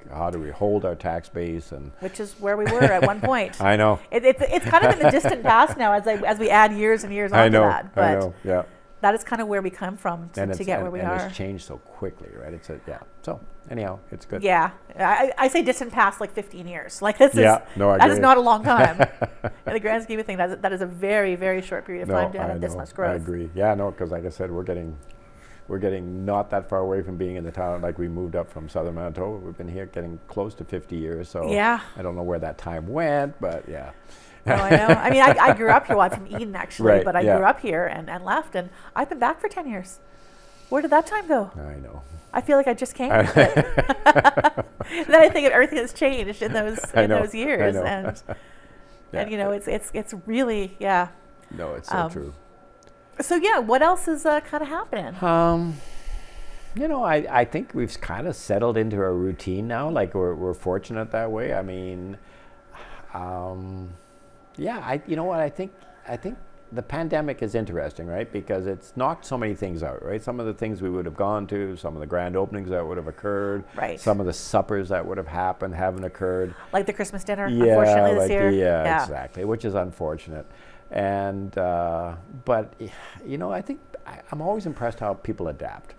Speaker 2: hold our tax base, and
Speaker 1: which is where we were at one point.
Speaker 2: I know.
Speaker 1: It's kind of in the distant past now as we add years and years onto that. But
Speaker 2: I know, yeah.
Speaker 1: That is kind of where we come from to get where we are.
Speaker 2: And it's changed so quickly, right? So anyhow, it's good.
Speaker 1: Yeah, I say distant past like 15 years. Like this
Speaker 2: that
Speaker 1: is not a long time. In the grand scheme of things, that is a very, very short period of time to have this much growth.
Speaker 2: I agree. Yeah, no, because like I said, we're getting not that far away from being in the town. Like we moved up from southern Manitoba. We've been here getting close to 50 years. So I don't know where that time went, but yeah.
Speaker 1: No, I know. I mean, I grew up here. Well, I'm from Eden, actually, but I grew up here and left, and I've been back for 10 years. Where did that time go?
Speaker 2: I know.
Speaker 1: I feel like I just came. Then I think of everything that's changed in those years, and it's really
Speaker 2: No, it's so true.
Speaker 1: So what else is kind of happening?
Speaker 2: I think we've kind of settled into a routine now. Like we're fortunate that way. I mean. I think the pandemic is interesting, right? Because it's knocked so many things out, right? Some of the things we would have gone to, some of the grand openings that would have occurred,
Speaker 1: right?
Speaker 2: Some of the suppers that would have happened haven't occurred.
Speaker 1: Like the Christmas dinner, unfortunately, this year.
Speaker 2: Yeah, exactly, which is unfortunate. And, but, I think I'm always impressed how people adapt.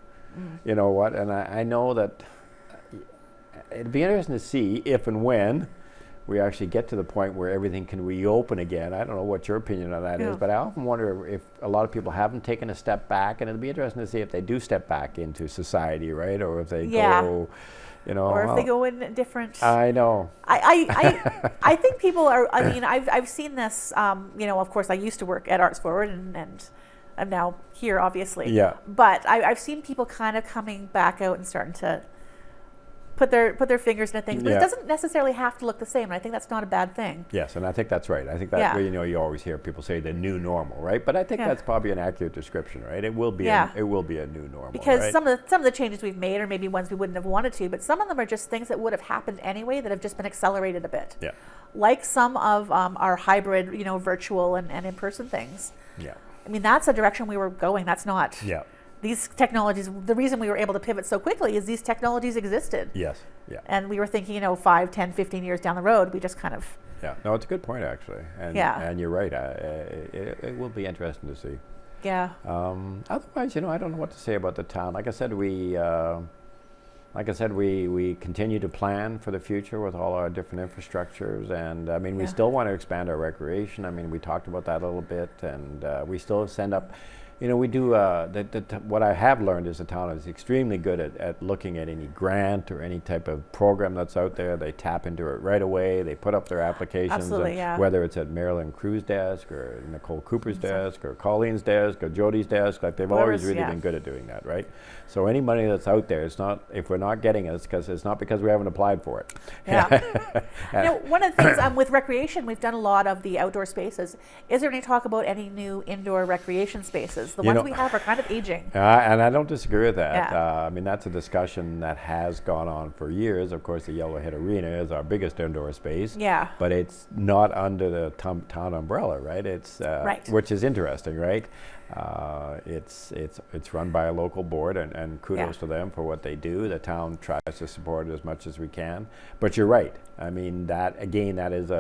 Speaker 2: You know what? And I know that it'd be interesting to see if and when we actually get to the point where everything can reopen again. I don't know what your opinion on that is, but I often wonder if a lot of people haven't taken a step back, and it'd be interesting to see if they do step back into society, right? Or if they go,
Speaker 1: or if they go in different.
Speaker 2: I know.
Speaker 1: I think people are. I mean, I've seen this. Of course, I used to work at Arts Forward, and I'm now here, obviously.
Speaker 2: Yeah.
Speaker 1: But I've seen people kind of coming back out and starting to put their fingers into things, but it doesn't necessarily have to look the same, and I think that's not a bad thing.
Speaker 2: Yes, and I think that's right. I think that you always hear people say the new normal, right? But I think that's probably an accurate description, right? It will be a new normal,
Speaker 1: because
Speaker 2: right?
Speaker 1: some of the changes we've made are maybe ones we wouldn't have wanted to, but some of them are just things that would have happened anyway that have just been accelerated a bit.
Speaker 2: Yeah.
Speaker 1: Like some of our hybrid, virtual and in-person things.
Speaker 2: Yeah.
Speaker 1: I mean, that's a direction we were going. That's not.
Speaker 2: Yeah.
Speaker 1: These technologies, the reason we were able to pivot so quickly is these technologies existed.
Speaker 2: Yes, yeah.
Speaker 1: And we were thinking, 5, 10, 15 years down the road, we just kind of...
Speaker 2: Yeah, no, it's a good point, actually. And you're right. It will be interesting to see.
Speaker 1: Yeah.
Speaker 2: Otherwise, I don't know what to say about the town. Like I said, we like I said, we continue to plan for the future with all our different infrastructures, and I mean, we still want to expand our recreation. I mean, we talked about that a little bit, and we still send up. You know, we do, what I have learned is the town is extremely good at looking at any grant or any type of program that's out there. They tap into it right away. They put up their applications.
Speaker 1: Absolutely, yeah.
Speaker 2: Whether it's at Marilyn Crew's desk or Nicole Cooper's desk or Colleen's desk or Jody's desk, like they've always really been good at doing that, right? So any money that's out there, it's not, if we're not getting it, it's not because we haven't applied for it.
Speaker 1: Yeah. You know, one of the things with recreation, we've done a lot of the outdoor spaces. Is there any talk about any new indoor recreation spaces? The ones we have are kind of aging.
Speaker 2: And I don't disagree with that. I mean, that's a discussion that has gone on for years. Of course, the Yellowhead Arena is our biggest indoor space. Yeah. But it's not under the town umbrella, right? It's which is interesting, right? It's run by a local board, and kudos to them for what they do. The town tries to support it as much as we can. But you're right. I mean, that is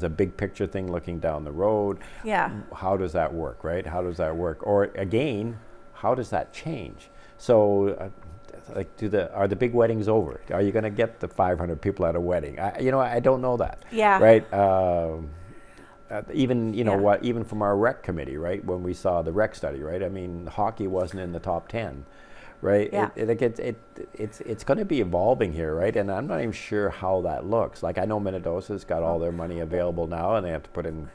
Speaker 2: a big picture thing looking down the road. Yeah. How does that work, right? How does that work? Or again, how does that change? So, like, are the big weddings over? Are you going to get the 500 people at a wedding? I don't know that. Yeah. Right. Even even from our rec committee, right? When we saw the rec study, right? I mean, hockey wasn't in the top 10, right? Yeah. It's going to be evolving here, right? And I'm not even sure how that looks. Like, I know Minnedosa's got all their money available now, and they have to put in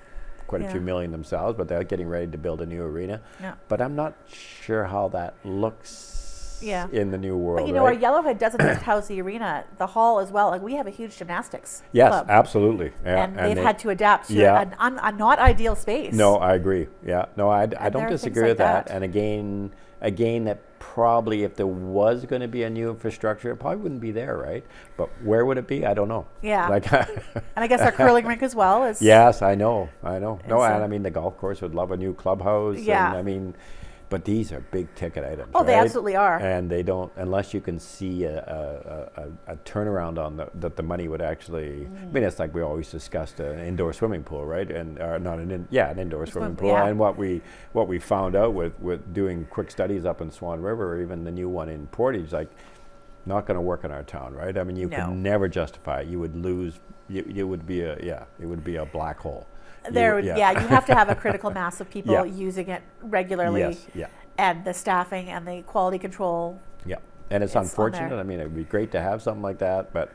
Speaker 2: quite a few million themselves, but they're getting ready to build a new arena. Yeah. But I'm not sure how that looks. In the new world.
Speaker 1: But our Yellowhead doesn't just house the arena, the hall as well. Like, we have a huge gymnastics
Speaker 2: club. Absolutely. Yeah.
Speaker 1: And they've had to adapt to a not ideal space.
Speaker 2: No, I agree. Yeah. No, I don't disagree with that. And again, that probably if there was going to be a new infrastructure, it probably wouldn't be there, right? But where would it be? I don't know. Yeah. Like,
Speaker 1: and I guess our curling rink as well is.
Speaker 2: Yes, I know. No, and I mean, the golf course would love a new clubhouse. Yeah. And I mean, but these are big ticket items.
Speaker 1: Oh, they absolutely are.
Speaker 2: And they don't, unless you can see a turnaround on that the money would actually. I mean, it's like we always discussed an indoor swimming pool, right? And not an indoor swimming pool. Yeah. And what we found out with doing quick studies up in Swan River, or even the new one in Portage, like, not going to work in our town, right? I mean, you could never justify it. You would lose. It would be a black hole.
Speaker 1: You have to have a critical mass of people using it regularly. Yes, and the staffing and the quality control.
Speaker 2: Yeah, and it's unfortunate. I mean, it would be great to have something like that, but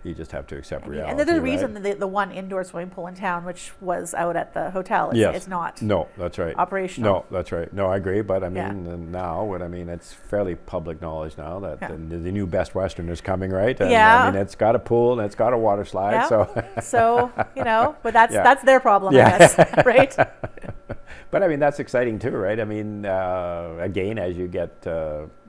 Speaker 2: you just have to accept reality.
Speaker 1: And there's a reason that the one indoor swimming pool in town, which was out at the hotel, is not.
Speaker 2: No, that's right.
Speaker 1: Operational.
Speaker 2: No, that's right. No, I agree. But I mean, now, it's fairly public knowledge now that the new Best Western is coming, right? And, I mean, it's got a pool and it's got a water slide. Yeah.
Speaker 1: So but that's their problem, I guess, right?
Speaker 2: But I mean, that's exciting too, right? I mean, again, as you get.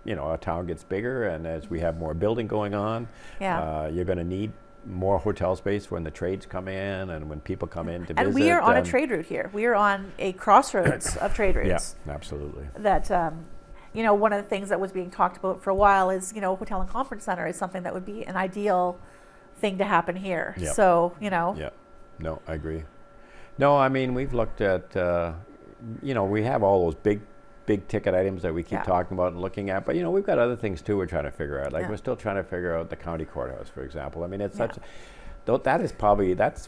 Speaker 2: Our town gets bigger, and as we have more building going on, you're going to need more hotel space when the trades come in and when people come in to visit.
Speaker 1: And we are on a trade route here. We are on a crossroads of trade routes.
Speaker 2: Yeah, absolutely.
Speaker 1: That, one of the things that was being talked about for a while is, hotel and conference center is something that would be an ideal thing to happen here. Yep. So,
Speaker 2: Yeah, no, I agree. No, I mean, we've looked at, we have all those big ticket items that we keep talking about and looking at, but we've got other things too we're trying to figure out. Like we're still trying to figure out the county courthouse, for example. I mean, it's that's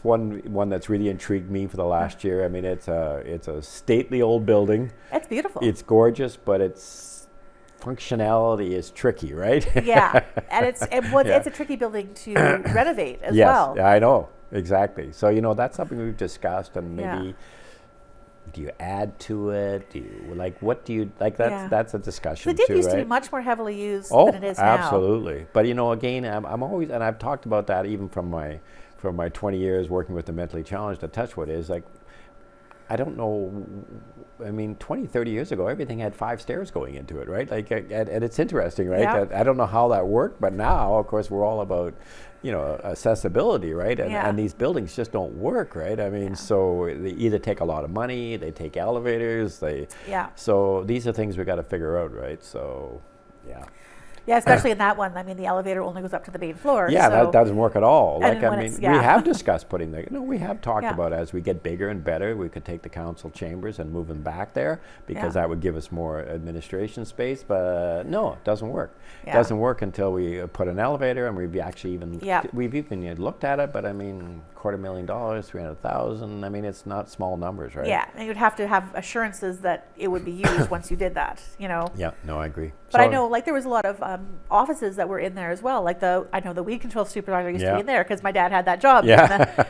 Speaker 2: one that's really intrigued me for the last year. I mean, it's a stately old building.
Speaker 1: It's beautiful.
Speaker 2: It's gorgeous, but its functionality is tricky, right?
Speaker 1: Yeah, and it's a tricky building to renovate as well.
Speaker 2: Yes, I know, exactly. So that's something we've discussed, and maybe. Do you add to it? What do you like? That's a discussion.
Speaker 1: It used to be much more heavily used than it is now.
Speaker 2: Absolutely. But again, I'm always, and I've talked about that even from my 20 years working with the mentally challenged at Touchwood, is like, I don't know. I mean, 20, 30 years ago, everything had 5 stairs going into it, right? Like, and it's interesting, right? Yeah. I don't know how that worked, but now, of course, we're all about, accessibility, right? And these buildings just don't work, right? I mean, so they either take a lot of money, they take elevators, so these are things we got to figure out, right? So, yeah.
Speaker 1: Yeah, especially in that one. I mean, the elevator only goes up to the main floor.
Speaker 2: Yeah,
Speaker 1: so
Speaker 2: that doesn't work at all.
Speaker 1: And
Speaker 2: Like, I
Speaker 1: when
Speaker 2: mean,
Speaker 1: it's-
Speaker 2: we
Speaker 1: yeah.
Speaker 2: have discussed putting we have talked
Speaker 1: Yeah.
Speaker 2: about as we get bigger and better, we could take the council chambers and move them back there because
Speaker 1: Yeah.
Speaker 2: that would give us more administration space. But no, it doesn't work. It
Speaker 1: Yeah.
Speaker 2: doesn't work until we put an elevator, and we've actually even
Speaker 1: Yeah.
Speaker 2: we've even looked at it. But I mean, $250,000, 300,000. I mean, it's not small numbers, right?
Speaker 1: Yeah, and you'd have to have assurances that it would be used once you did that, you know.
Speaker 2: Yeah. No, I agree.
Speaker 1: But I
Speaker 2: So-
Speaker 1: know, like, there was a lot of offices that were in there as well. Like I know the weed control supervisor used to
Speaker 2: Yeah.
Speaker 1: be in there because my dad had that job
Speaker 2: Yeah.
Speaker 1: in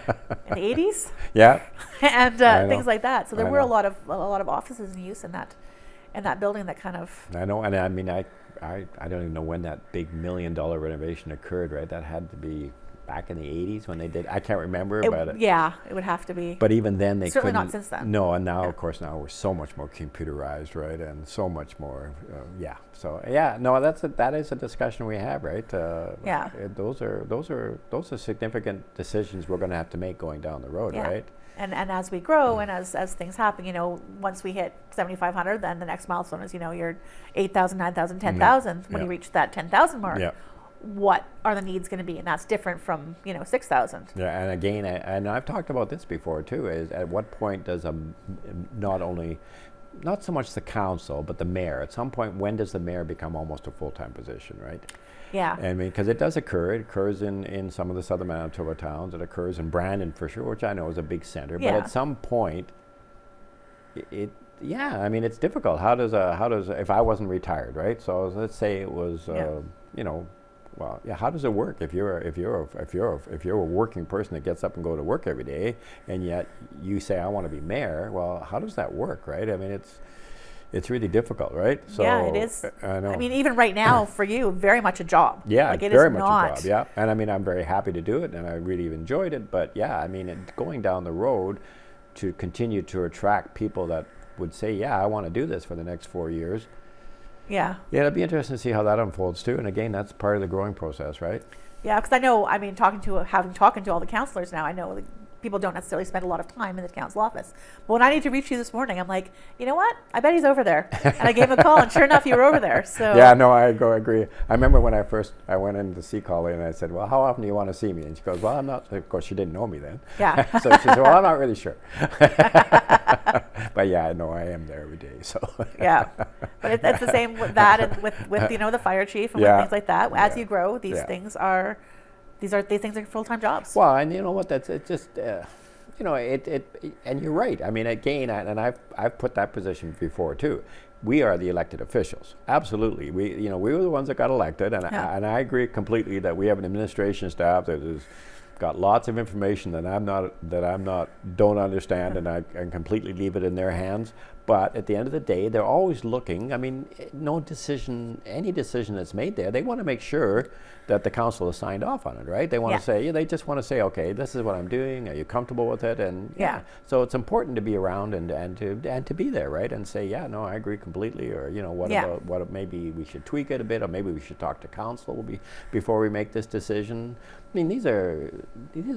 Speaker 1: the 80s,
Speaker 2: Yeah.
Speaker 1: and
Speaker 2: I know.
Speaker 1: things like that. So there
Speaker 2: I
Speaker 1: were a
Speaker 2: know.
Speaker 1: lot of offices in use in that building that kind of.
Speaker 2: I know, and I mean, I don't even know when that big $1 million renovation occurred, right? That had to be back in the 80s when they did. I can't remember, but
Speaker 1: Yeah, it would have to be.
Speaker 2: but even then they
Speaker 1: Certainly
Speaker 2: couldn't.
Speaker 1: not since then.
Speaker 2: No, and now
Speaker 1: Yeah.
Speaker 2: of course now we're so much more computerized, right? And so much more, yeah. So yeah, no, that is a discussion we have, right?
Speaker 1: Yeah.
Speaker 2: Those are significant decisions we're going to have to make going down the road,
Speaker 1: Yeah.
Speaker 2: right?
Speaker 1: And as we grow and as things happen, you know, once we hit 7,500, then the next milestone is, you know, you're 8,000, 9,000, 10,000. When
Speaker 2: Yeah.
Speaker 1: you reach that 10,000 mark,
Speaker 2: Yeah.
Speaker 1: what are the needs going to be? And that's different from, you know, 6,000.
Speaker 2: Yeah, and again, and I've talked about this before too. Is at what point does not so much the council, but the mayor? At some point, when does the mayor become almost a full-time position, right?
Speaker 1: Yeah.
Speaker 2: I mean, because it does occur. It occurs in some of the southern Manitoba towns. It occurs in Brandon for sure, which I know is a big center.
Speaker 1: Yeah.
Speaker 2: But at some point, yeah, I mean, it's difficult. How does if I wasn't retired, right? So let's say it was, you know. Well, yeah. How does it work if you're a working person that gets up and go to work every day, and yet you say I want to be mayor? Well, how does that work, right? I mean, it's really difficult, right? So
Speaker 1: yeah, it is.
Speaker 2: I know.
Speaker 1: I mean, even right now for you, very much a job.
Speaker 2: Yeah,
Speaker 1: like, it
Speaker 2: very
Speaker 1: is
Speaker 2: much
Speaker 1: not,
Speaker 2: a job. Yeah, and I mean, I'm very happy to do it, and I really enjoyed it. But yeah, I mean, going down the road to continue to attract people that would say, yeah, I want to do this for the next 4 years.
Speaker 1: Yeah.
Speaker 2: Yeah, it'll be interesting to see how that unfolds too. And again, that's part of the growing process, right?
Speaker 1: Yeah, because I know, I mean, talking to all the counselors now, I know that people don't necessarily spend a lot of time in the council office. But when I need to reach you this morning, I'm like, you know what? I bet he's over there. And I gave him a call, and sure enough, you were over there. So
Speaker 2: Yeah, no, I agree. I remember when I went in to see Colleen, and I said, well, how often do you want to see me? And she goes, well, I'm not. Of course, she didn't know me then.
Speaker 1: Yeah.
Speaker 2: So she said, well, I'm not really sure. But yeah, no, I am there every day. So
Speaker 1: yeah, but it's the same with that and with you know, the fire chief and
Speaker 2: Yeah.
Speaker 1: with things like that. As
Speaker 2: Yeah.
Speaker 1: you grow, these
Speaker 2: Yeah.
Speaker 1: things are full-time jobs.
Speaker 2: Well, and you know what? It's just, you know, and you're right. I mean, again, and I've put that position before too. We are the elected officials. Absolutely. We were the ones that got elected, and I agree completely that we have an administration staff that has got lots of information that don't understand, and I can completely leave it in their hands. But at the end of the day, they're always looking. I mean, any decision that's made there, they want to make sure that the council has signed off on it, right? They want to say, they just want to say, okay, this is what I'm doing. Are you comfortable with it? And
Speaker 1: Yeah.
Speaker 2: so it's important to be around and to be there, right? And say, yeah, no, I agree completely. Or what maybe we should tweak it a bit, or maybe we should talk to council before we make this decision. I mean, these are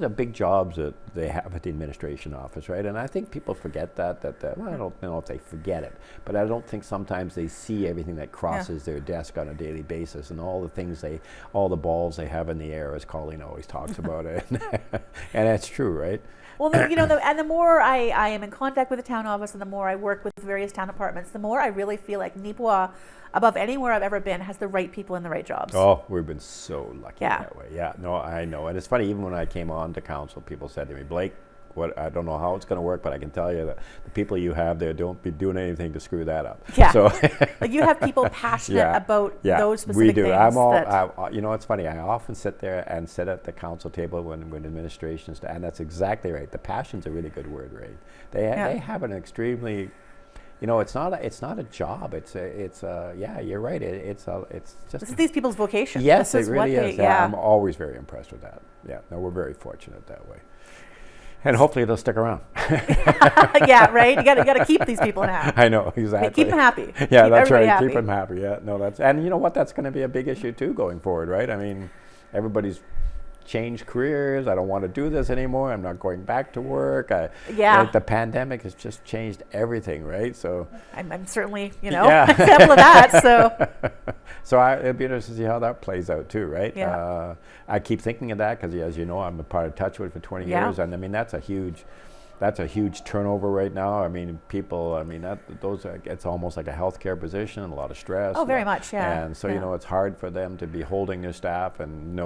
Speaker 2: big jobs that they have at the administration office, right? And I think people forget that well, I don't know if they forget it, but I don't think sometimes they see everything that crosses their desk on a daily basis, and all the balls they have in the air, as Colleen always talks about it. And that's true, right?
Speaker 1: Well, and the more I am in contact with the town office, and the more I work with various town departments, the more I really feel like Neepawa, above anywhere I've ever been, has the right people in the right jobs.
Speaker 2: Oh, we've been so lucky that way. Yeah, no, I know. And it's funny, even when I came on to council, people said to me, Blake, I don't know how it's going to work, but I can tell you that the people you have there don't be doing anything to screw that up.
Speaker 1: Yeah.
Speaker 2: So
Speaker 1: like, you have people passionate about those specific
Speaker 2: we do.
Speaker 1: things.
Speaker 2: You know, it's funny. I often sit there and sit at the council table when administrations, and that's exactly right. The passion's a really good word, right? They have an extremely, you know, it's not a job. Yeah, you're right. It's just.
Speaker 1: This is these people's vocation.
Speaker 2: Yes,
Speaker 1: this
Speaker 2: it really is.
Speaker 1: Yeah.
Speaker 2: I'm always very impressed with that. Yeah, no, we're very fortunate that way. And hopefully they'll stick around.
Speaker 1: Yeah, right. You got to keep these people happy.
Speaker 2: I know, exactly.
Speaker 1: Keep them happy.
Speaker 2: Yeah,
Speaker 1: keep
Speaker 2: that's right.
Speaker 1: Happy.
Speaker 2: Keep them happy. Yeah, no, and you know what? That's going to be a big issue too going forward, right? I mean, everybody's change careers. I don't want to do this anymore. I'm not going back to work. The pandemic has just changed everything, right? So
Speaker 1: I'm certainly, example of that. So
Speaker 2: so it'll be interesting to see how that plays out too, right?
Speaker 1: Yeah.
Speaker 2: I keep thinking of that because, as you know, I'm a part of Touchwood for 20 years, and I mean that's a huge turnover right now. I mean, people. I mean, it's almost like a healthcare position, a lot of stress.
Speaker 1: Oh, very much, yeah.
Speaker 2: And so it's hard for them to be holding their staff, and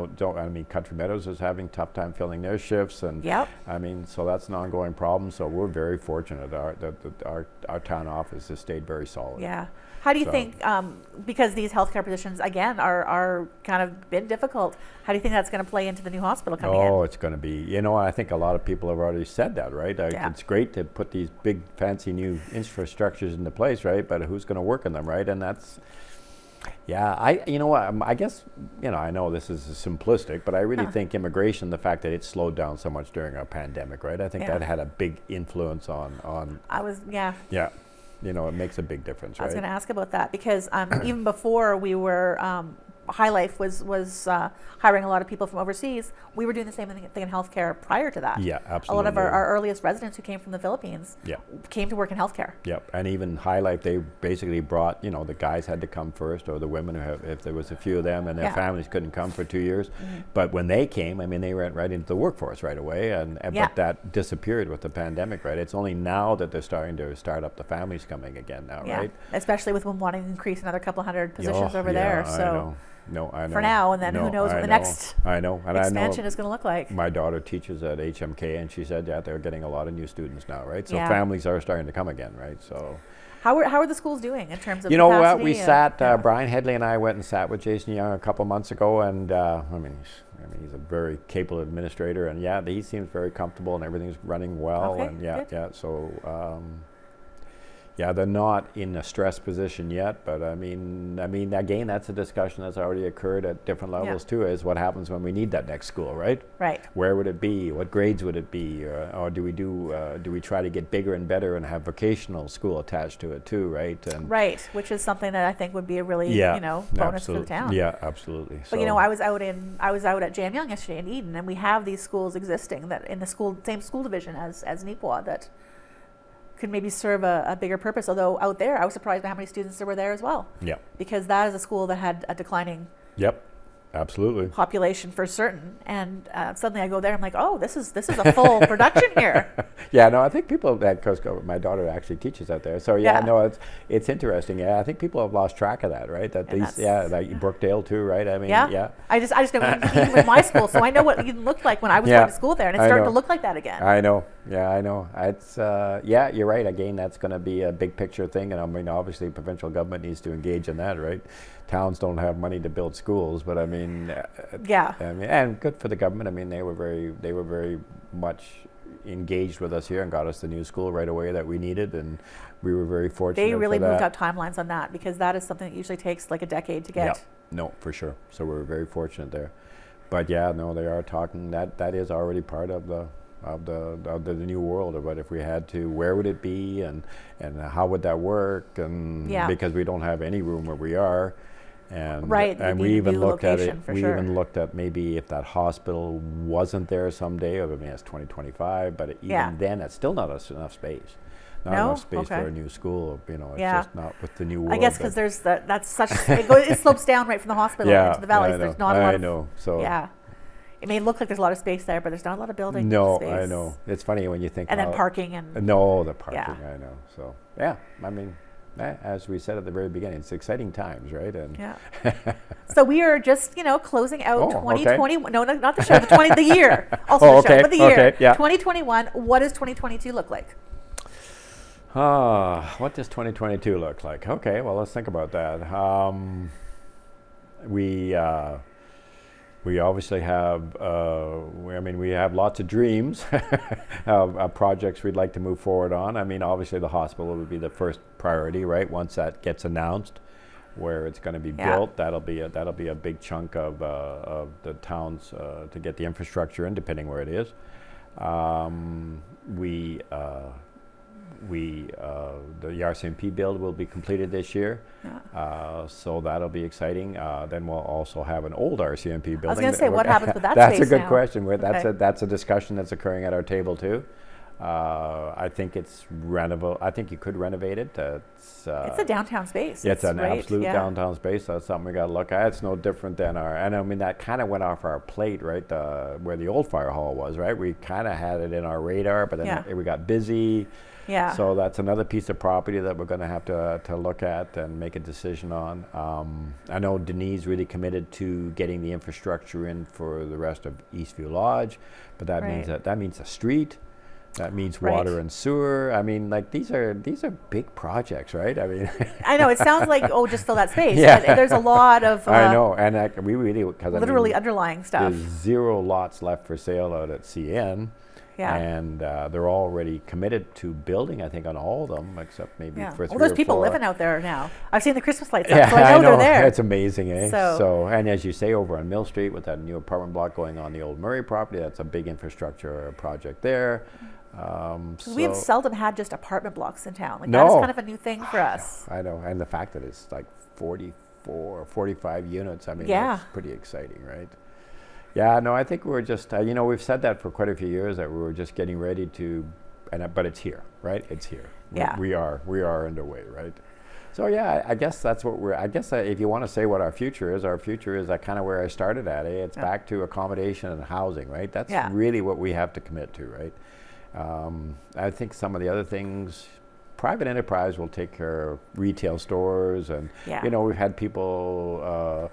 Speaker 2: Country Meadows is having a tough time filling their shifts, and I mean, so that's an ongoing problem. So we're very fortunate that our town office has stayed very solid.
Speaker 1: Yeah. How do you think, because these healthcare positions, again, are kind of been difficult, how do you think that's going to play into the new hospital coming in?
Speaker 2: Oh, it's going to be, I think a lot of people have already said that, right? It's great to put these big, fancy new infrastructures into place, right? But who's going to work in them, right? And that's, I guess, I know this is simplistic, but I really think immigration, the fact that it slowed down so much during our pandemic, right? I think that had a big influence on. Yeah. It makes a big difference, right?
Speaker 1: I was going to ask about that because even before we were, High Life was hiring a lot of people from overseas. We were doing the same thing in healthcare prior to that.
Speaker 2: Yeah, absolutely.
Speaker 1: A lot of our earliest residents who came from the Philippines came to work in healthcare.
Speaker 2: Yep, and even High Life, they basically brought, the guys had to come first, or the women, if there was a few of them, and their families couldn't come for 2 years. Mm-hmm. But when they came, I mean, they went right into the workforce right away, but that disappeared with the pandemic, right? It's only now that they're starting to start up the families coming again now, right?
Speaker 1: Especially with them wanting to increase another couple hundred positions over there. So.
Speaker 2: I know. No, I know.
Speaker 1: For now, and then who knows what the next expansion is going to look like.
Speaker 2: My daughter teaches at HMK, and she said they're getting a lot of new students now, right? So families are starting to come again, right? So
Speaker 1: how are the schools doing in terms of
Speaker 2: You know what? We sat, Brian Headley and I went and sat with Jason Young a couple months ago, and he's a very capable administrator, and he seems very comfortable, and everything's running well, and so. They're not in a stress position yet, but I mean, again, that's a discussion that's already occurred at different levels too. Is what happens when we need that next school, right?
Speaker 1: Right.
Speaker 2: Where would it be? What grades would it be? Or do we try to get bigger and better and have vocational school attached to it too, right? And
Speaker 1: right, which is something that I think would be a really bonus for the town.
Speaker 2: Yeah, absolutely.
Speaker 1: But I was out at Jan Young yesterday in Eden, and we have these schools existing that in the same school division as Neepawa that could maybe serve a bigger purpose. Although out there, I was surprised by how many students there were there as well. Yeah. Because that is a school that had a declining
Speaker 2: absolutely
Speaker 1: population for certain, and suddenly I go there, I'm like, oh, this is a full production here.
Speaker 2: I think people at Costco, my daughter actually teaches out there, so it's interesting. I think people have lost track of that, right? That like Brookdale too, right? I mean,
Speaker 1: I just know even with my school, so I know what Eden looked like when I was going to school there, and it's starting to look like that again.
Speaker 2: I know. Yeah, I know. It's you're right. Again, that's going to be a big picture thing, and I mean, obviously, provincial government needs to engage in that, right? Towns don't have money to build schools, but I mean, and good for the government. I mean, they were very much engaged with us here and got us the new school right away that we needed, and we were very fortunate.
Speaker 1: They really moved up timelines on that because that is something that usually takes like a decade to get.
Speaker 2: Yeah, no, for sure. So we were very fortunate there, but they are talking that is already part of the new world about if we had to, where would it be and how would that work, and because we don't have any room where we are. And we even looked at it. Even looked at maybe if that hospital wasn't there someday. I mean, it's 2025, but even then, it's still not enough space. Not enough space for a new school. It's just not with the new world.
Speaker 1: I guess because there's that's such it slopes down right from the hospital into the valleys. There's not a lot.
Speaker 2: I know. So
Speaker 1: it may look like there's a lot of space there, but there's not a lot of building space.
Speaker 2: No, I know. It's funny when you think.
Speaker 1: And then parking and.
Speaker 2: No, the parking. I know. So I mean. As we said at the very beginning, it's exciting times, right? And
Speaker 1: so we are just, closing out 2020. Okay. No, not the show. The year. Also the show, but the year. Okay, 2021. What does 2022 look like?
Speaker 2: What does 2022 look like? Okay, well, let's think about that. We obviously have, we have lots of dreams of projects we'd like to move forward on. I mean, obviously the hospital would be the first priority, right? Once that gets announced, where it's going to be built, that'll be a big chunk of the towns to get the infrastructure in, depending where it is. the RCMP build will be completed this year, so that'll be exciting. Then we'll also have an old RCMP building.
Speaker 1: I was going to say, what happens with that
Speaker 2: that's
Speaker 1: space
Speaker 2: a good
Speaker 1: now?
Speaker 2: question.
Speaker 1: Okay.
Speaker 2: That's a discussion that's occurring at our table too. I think it's renovable. I think you could renovate it.
Speaker 1: It's a downtown space.
Speaker 2: It's an
Speaker 1: right,
Speaker 2: absolute downtown space. That's something we got to look at. It's no different than and I mean, that kind of went off our plate, right? Where the old fire hall was, right? We kind of had it in our radar, but then we got busy.
Speaker 1: Yeah.
Speaker 2: So that's another piece of property that we're going to have to look at and make a decision on. I know Denise really committed to getting the infrastructure in for the rest of Eastview Lodge, but that means a street. That means water and sewer. I mean, like these are big projects, right? I mean,
Speaker 1: I know it sounds like just fill that space. Yeah. But there's a lot of
Speaker 2: I know, and we really
Speaker 1: literally underlying stuff.
Speaker 2: There's 0 lots left for sale out at CN. Yeah. And they're already committed to building, I think, on all of them, except maybe for 3
Speaker 1: Well, there's
Speaker 2: or
Speaker 1: people
Speaker 2: 4.
Speaker 1: living out there now. I've seen the Christmas lights up, so I know they're there.
Speaker 2: It's amazing, eh? So, and as you say, over on Mill Street with that new apartment block going on the old Murray property, that's a big infrastructure project there.
Speaker 1: We have seldom had just apartment blocks in town. Like that's kind of a new thing for us.
Speaker 2: I know, and the fact that it's like 44, 45 units, I mean, that's pretty exciting, right? Yeah, no, I think we're just, we've said that for quite a few years that we were just getting ready to, but it's here, right? It's here.
Speaker 1: Yeah.
Speaker 2: We are underway, right? So yeah, I guess that's what if you want to say what our future is kind of where I started at. It's back to accommodation and housing, right? That's really what we have to commit to, right? I think some of the other things, private enterprise will take care of retail stores, and we've had people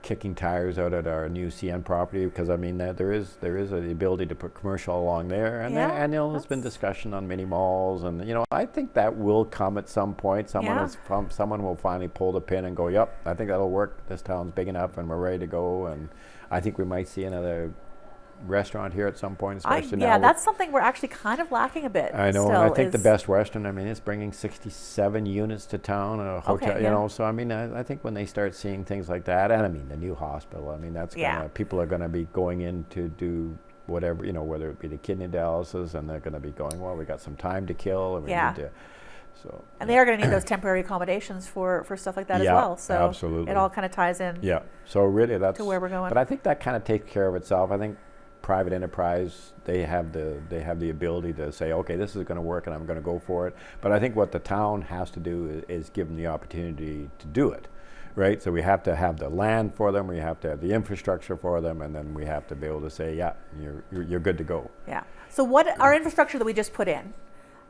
Speaker 2: kicking tires out at our new CN property because I mean there is the ability to put commercial along there, and there's been discussion on mini malls, and I think that will come at some point. Someone will finally pull the pin and go, yep, I think that'll work. This town's big enough, and we're ready to go. And I think we might see another restaurant here at some point, especially now.
Speaker 1: Yeah, that's something we're actually kind of lacking a bit.
Speaker 2: I know, and I think the Best Western, I mean, it's bringing 67 units to town, a hotel, so I mean, I think when they start seeing things like that, and I mean, the new hospital, I mean, that's people are going to be going in to do whatever, whether it be the kidney dialysis, and they're going to be going, well, we got some time to kill, and we need to. So,
Speaker 1: and they are going to need those temporary accommodations for stuff like that as well. So
Speaker 2: absolutely.
Speaker 1: It all kind of ties in.
Speaker 2: Yeah. So really, that's
Speaker 1: to where we're going.
Speaker 2: But I think that kind of takes care of itself. I think private enterprise, they have the ability to say, okay, this is going to work, and I'm going to go for it. But I think what the town has to do is give them the opportunity to do it, right? So we have to have the land for them, we have to have the infrastructure for them, and then we have to be able to say, yeah, you're good to go.
Speaker 1: Yeah. So what our infrastructure that we just put in,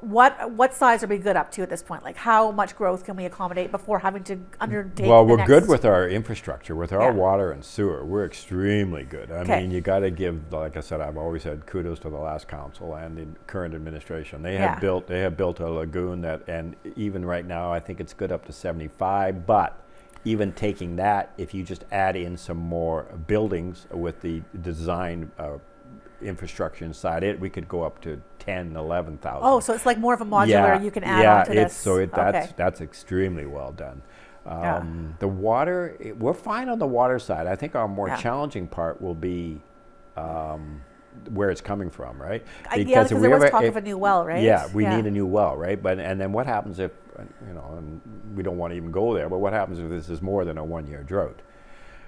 Speaker 1: what size are we good up to at this point? Like how much growth can we accommodate before having to undertake?
Speaker 2: Well, we're good with our infrastructure, with our water and sewer. We're extremely good. I mean, you got to give, like I said, I've always said kudos to the last council and the current administration. They have built a lagoon that, and even right now, I think it's good up to 75. But even taking that, if you just add in some more buildings with the design infrastructure inside it, we could go up to 10, 11,000.
Speaker 1: Oh, so it's like more of a modular, you can add on to this.
Speaker 2: That's extremely well done. The water, we're fine on the water side. I think our more challenging part will be where it's coming from, right?
Speaker 1: Because there was talk of a new well, right?
Speaker 2: Yeah, we need a new well, right? And then what happens if, and we don't want to even go there, but what happens if this is more than a 1-year drought?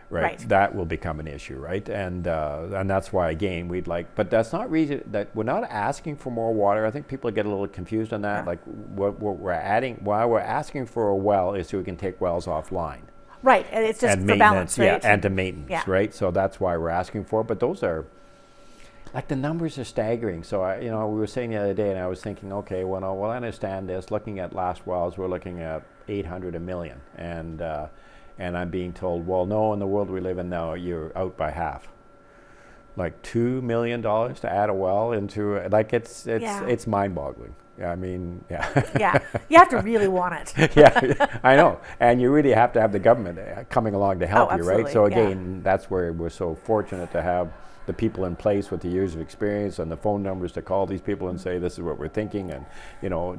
Speaker 2: Right, that will become an issue, right? And that's why, again, but that's not reason that we're not asking for more water. I think people get a little confused on that. Like what we're adding, why we're asking for a well is so we can take wells offline.
Speaker 1: Right, and it's just for balance, right?
Speaker 2: Yeah, and to maintenance, right? So that's why we're asking for it. But those are, like, the numbers are staggering. So we were saying the other day, and I was thinking, okay, well, I understand this. Looking at last wells, we're looking at 800 a million, and I'm being told, well, no, in the world we live in now, you're out by half. Like $2 million to add a well into, like, it's mind-boggling. I mean,
Speaker 1: yeah, you have to really want it.
Speaker 2: Yeah, I know. And you really have to have the government coming along to help you, right? So again, that's where we're so fortunate to have the people in place with the years of experience and the phone numbers to call these people and say, this is what we're thinking, and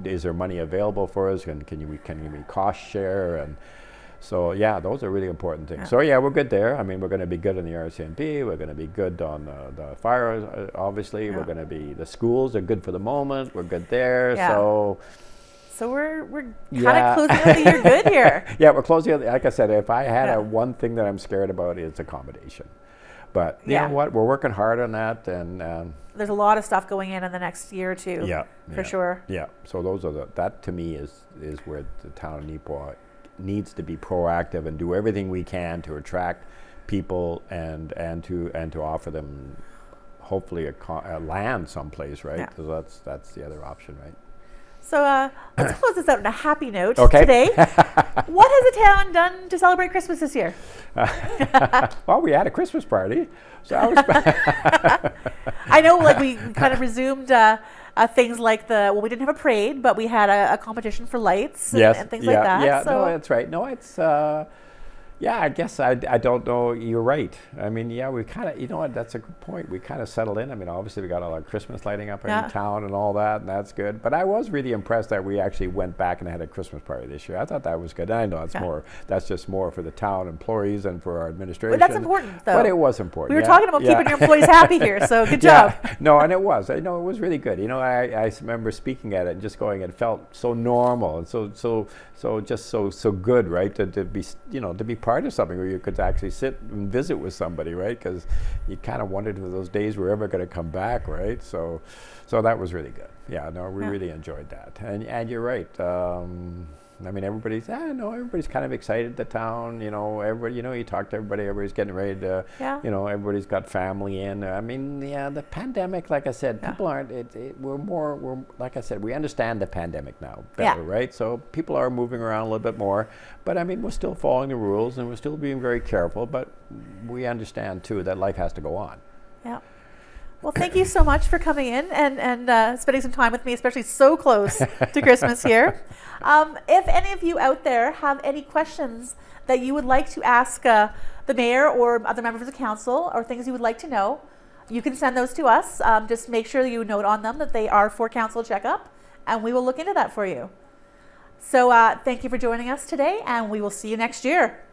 Speaker 2: is there money available for us, and can we cost share, and So yeah, those are really important things. So yeah, we're good there. I mean, we're going to be good on the RCMP. We're going to be good on the fire, obviously. We're going to be, the schools are good for the moment. We're good there. So
Speaker 1: we're kind of closing out the year good here.
Speaker 2: Yeah, we're closing out. Like I said, if I had one thing that I'm scared about, it's accommodation. But you know what? We're working hard on that, and
Speaker 1: there's a lot of stuff going in the next year or two. For sure.
Speaker 2: Yeah. So those are that to me is where the town of Neepawa needs to be proactive and do everything we can to attract people and to offer them hopefully a land someplace, right? Because that's the other option, right?
Speaker 1: So let's close this out on a happy note
Speaker 2: today.
Speaker 1: What has the town done to celebrate Christmas this year?
Speaker 2: Well, we had a Christmas party. So I was
Speaker 1: I know, like we kind of resumed things like we didn't have a parade, but we had a competition for lights and things like that.
Speaker 2: Yeah, no, that's right. No, it's yeah, I guess I don't know. You're right. I mean, yeah, we kind of, you know what, that's a good point. We kind of settled in. I mean, obviously we got all our Christmas lighting up in town and all that, and that's good. But I was really impressed that we actually went back and had a Christmas party this year. I thought that was good. I know that's just more for the town employees and for our administration.
Speaker 1: But that's important, though.
Speaker 2: But it was important.
Speaker 1: We were talking about keeping your employees happy here, so good job.
Speaker 2: No, and it was. I know it was really good. You know, I remember speaking at it and just going, it felt so normal and so good, right? To be, you know, to be part of something where you could actually sit and visit with somebody, right? Because you kind of wondered if those days were ever going to come back, right? So that was really good. Yeah, no, we really enjoyed that. And you're right. I mean, everybody's kind of excited. The town, you know, everybody, you know, you talk to everybody. Everybody's getting ready to, you know, everybody's got family in. I mean, the pandemic, like I said, people aren't. We're like I said, we understand the pandemic now better, right? So people are moving around a little bit more, but I mean, we're still following the rules and we're still being very careful. But we understand too that life has to go on.
Speaker 1: Yeah. Well, thank you so much for coming in and spending some time with me, especially so close to Christmas here. If any of you out there have any questions that you would like to ask the mayor or other members of council, or things you would like to know, you can send those to us. Just make sure you note on them that they are for Council Checkup, and we will look into that for you. So thank you for joining us today, and we will see you next year.